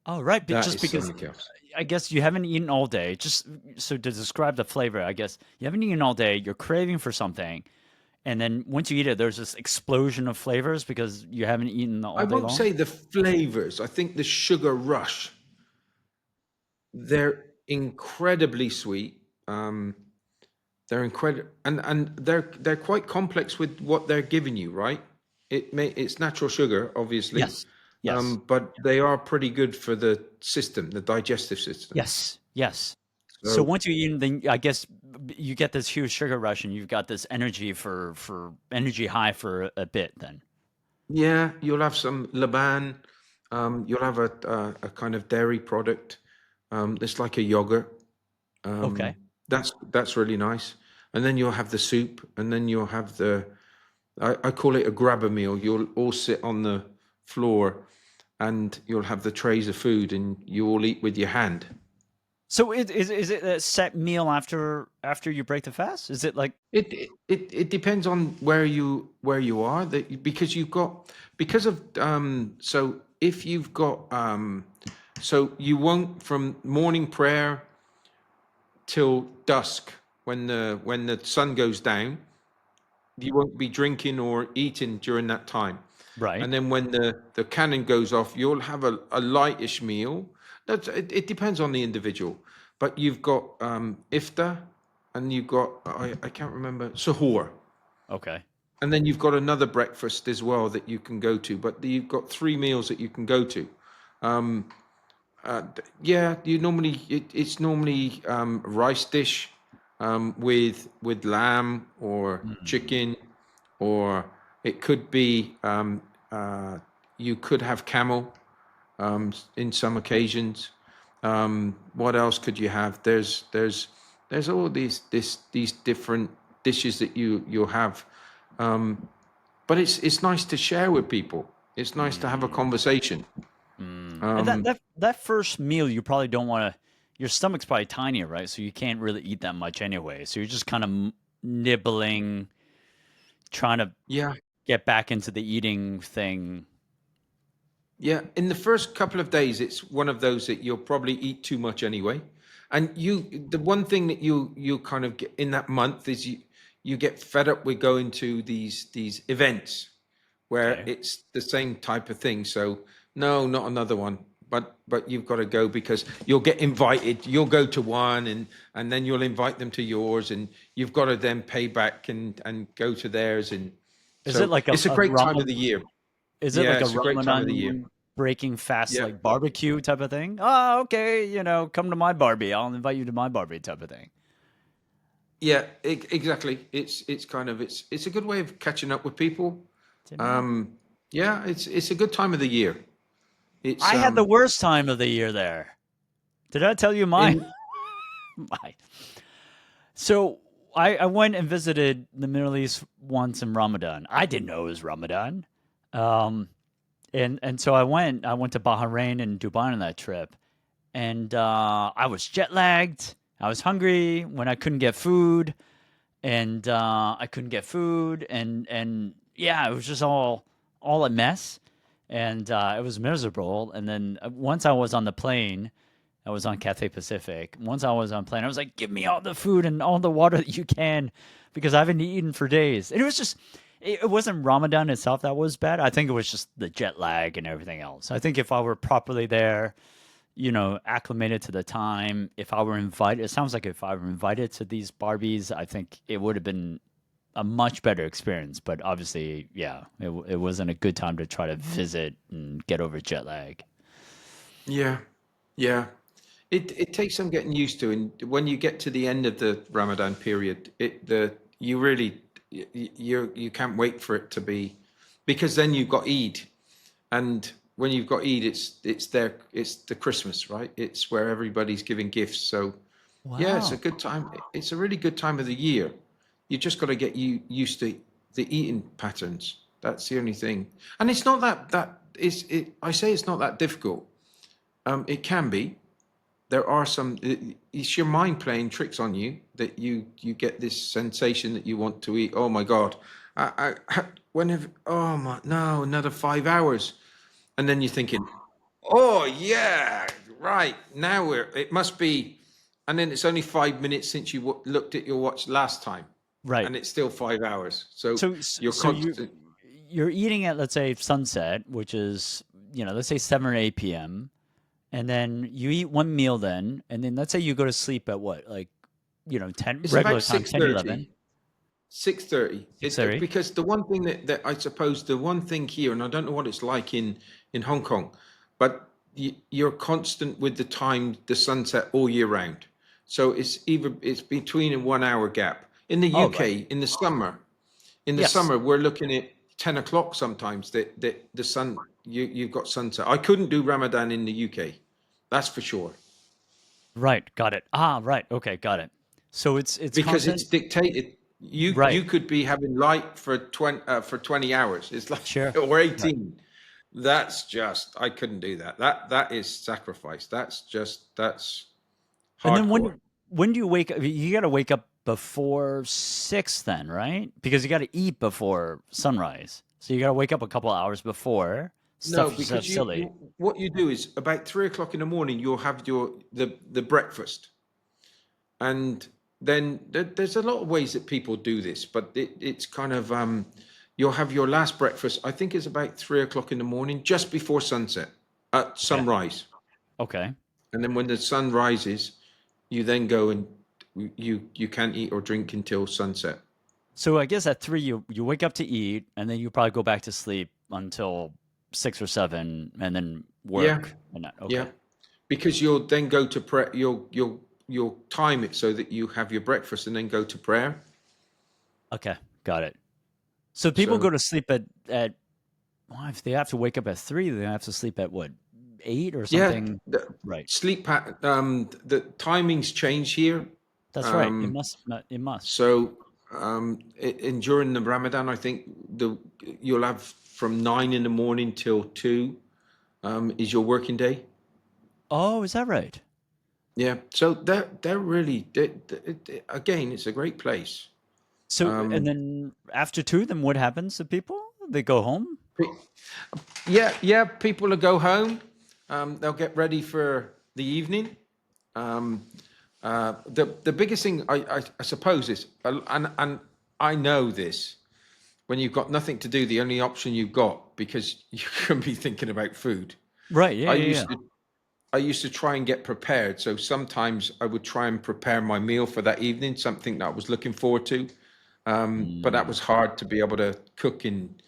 Oh, right. That Just is because something else. I guess you haven't eaten all day. Just so to describe the flavor, I guess you haven't eaten all day. You're craving for something, and then once you eat it, there's this explosion of flavors because you haven't eaten I all day won't long. say the flavors. I think the sugar rush. They're incredibly sweet. They're incredible, and they're quite complex with what they're giving you, right? It's natural sugar, obviously, Yes. Yes. but they are pretty good for the system, the digestive system. Yes. Yes. So So once you eat, then I guess you get this huge sugar rush, and you've got this energy for energy high for a bit. Then yeah, you'll have some Laban. You'll have a kind of dairy product. It's like a yogurt. okay. That's really nice. And then you'll have the soup, and then you'll have I call it a grabber meal. You'll all sit on the floor and you'll have the trays of food and you all eat with your hand. So is it a set meal after you break the fast? Is it like It depends on where you are that because you've got because of so if you've got so you won't from morning prayer till dusk when the sun goes down you won't be drinking or eating during that time. right? And then when the cannon goes off, you'll have a lightish meal. It depends on the individual. But you've got iftar and you've got, I can't remember, suhoor. Okay. And then you've got another breakfast as well that you can go to. But you've got three meals that you can go to. Yeah, it's normally rice dish with lamb or Mm. chicken, or it could be uh, you could have camel in some occasions. What else could you have? There's all these different dishes that you'll have, but it's nice to share with people. It's nice to have a Mm. conversation. And Um, that first meal, you probably don't want to. Your stomach's probably tinier, right? So you can't really eat that much anyway. So you're just kind of nibbling, trying to yeah, get back into the eating thing. yeah. In the first couple of days, it's one of those that you'll probably eat too much anyway. And the one thing that you kind of get in that month is you get fed up with going to these events where Okay. it's the same type of thing. So no, not another one. But you've got to go because you'll get invited. You'll go to one and then you'll invite them to yours and you've got to then pay back and go to theirs. And Is it so like it's a a great time of the year. Is it Yeah, like a it's a great time of the year. Ramadan breaking fast Yeah. like barbecue type of thing? Oh, okay. Come to my Barbie. I'll invite you to my Barbie type of thing. Yeah, exactly. It's kind of it's a good way of catching up with people. Didn't know. Um, yeah, it's a good time of the year. It's I had the worst time of the year there. Did I tell you mine? in My. So I went and visited the Middle East once in Ramadan. I didn't know it was Ramadan. Um, and so I went to Bahrain and Dubai on that trip, and I was jet lagged. I was hungry when I couldn't get food, and I couldn't get food, and yeah, it was just all a mess, and it was miserable. And then once I was on the plane, I was on Cathay Pacific. Once I was on plane, I was like, "Give me all the food and all the water that you can," because I haven't eaten for days. And it was just, it wasn't Ramadan itself that was bad. I think it was just the jet lag and everything else. I think if I were properly there, acclimated to the time. If I were invited, it sounds like if I were invited to these Barbies, I think it would have been a much better experience. But obviously, yeah, it wasn't a good time to try to visit and get over jet lag. yeah, yeah. It takes some getting used to, and when you get to the end of the Ramadan period, you really you can't wait for it to be, because then you've got Eid, and when you've got Eid, it's the Christmas, right? It's where everybody's giving gifts. So yeah, it's a Wow. good time. It's a really good time of the year. You just got to get used to the eating patterns. That's the only thing. And it's not that is it. I say it's not that difficult. It can be. There are some. It's your mind playing tricks on you that you get this sensation that you want to eat. Oh my God! Whenever. Oh my no! Another 5 hours, and then you're thinking, oh yeah, right now it must be, and then it's only 5 minutes since you looked at your watch last time, Right. and it's still 5 hours. So you're So constant. you're eating at, let's say, sunset, which is, let's say 7 or 8 p.m. And then you eat one meal then, and then let's say you go to sleep at what, like, 10 It's about regular time, six 10, 11, thirty. 6:30. 6:30. Because the one thing that I suppose the one thing here, and I don't know what it's like in Hong Kong, but you're constant with the time, the sunset all year round. So it's between a 1 hour gap. In the Oh, right. UK, Yes. we're looking at 10 o'clock sometimes that the sun you've got sunset. I couldn't do Ramadan in the UK, that's for sure, Right. Got it. Ah, right. Okay. Got it. So it's because it's constant. dictated. You Right. could be having light for 20 hours. It's like Sure. or Right. 18. That's just I couldn't do that. That is sacrifice. That's And then hardcore. when do you wake up? You got to wake up before 6 then, right? Because you got to eat before sunrise. So you got to wake up a couple hours before. No, Stuff because sounds silly. you what you do is about 3 o'clock in the morning you'll have the breakfast, and then there's a lot of ways that people do this, but it's kind of you'll have your last breakfast. I think it's about 3 o'clock in the morning, just before sunset, at Okay. sunrise, Okay. and then when the sun rises, you then go and you can't eat or drink until sunset. So I guess at 3 you wake up to eat, and then you probably go back to sleep until 6 or 7, and then Yeah, work. And that. yeah, Okay. because you'll then go to prayer. You'll time it so that you have your breakfast and then go to prayer. Okay. Got it. So people So go to sleep at well, if they have to wake up at 3, they have to sleep at what, 8 or yeah, something? the Right. sleep pat the timings change here. That's right. Um, It must. so and during the Ramadan, I think you'll have from 9 in the morning till 2 is your working day. Oh, is that right? Yeah, so they're really again, it's a great place. So and Um, then after 2, then what happens to people? They go home? yeah, yeah, people will go home. They'll get ready for the evening. Um, the biggest thing I suppose is, and I know this, when you've got nothing to do, the only option you've got, because you can be thinking about food. Right. Yeah, I yeah, yeah. used to I used to try and get prepared. So sometimes I would try and prepare my meal for that evening, something that I was looking forward to. But that Mm. was hard to be able to cook I and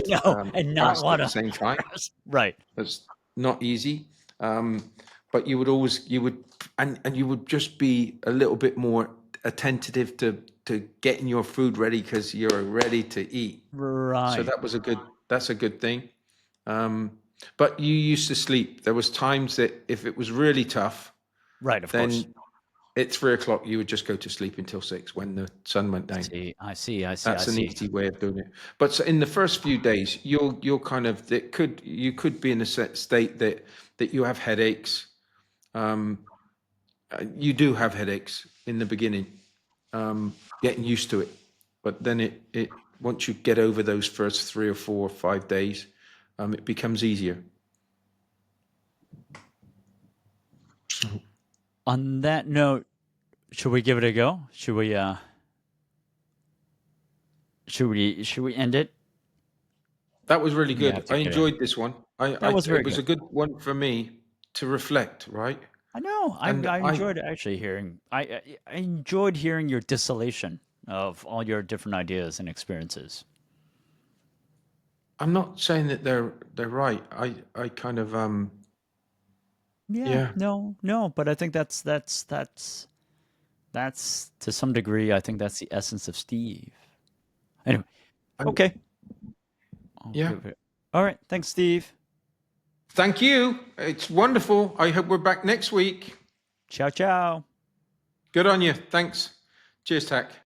know, and not fast at the wanna. same time. Right. It's not easy. Um, but you would and you would just be a little bit more. attentive to getting your food ready because you're ready to eat. So Right. that's a good thing. Um, but you used to sleep. There was times that if it was really tough, Right, of course. then at 3 o'clock you would just go to sleep until 6 when the sun went down. See, I see, I see, I That's an see. easy way of doing it. But so in the first few days, you'll kind of it could you could be in a state that you have headaches. Um, you do have headaches in the beginning, getting used to it. But then it once you get over those first 3 or 4 or 5 days, it becomes easier. So On that note, should we give it a go? Should we end it? that was really You good. have to I get in. enjoyed this one. That was It very was good. a good one for me to reflect, right? I know. And I enjoyed actually hearing. I enjoyed hearing your distillation of all your different ideas and experiences. I'm not saying that they're right. I kind of Yeah. yeah. No. No. But I think that's to some degree. I think that's the essence of Steve. Anyway. I, Okay. yeah. Okay. All right. Thanks, Steve. Thank you. It's wonderful. I hope we're back next week. Ciao. Ciao. Good on you. Thanks. Cheers, Tack.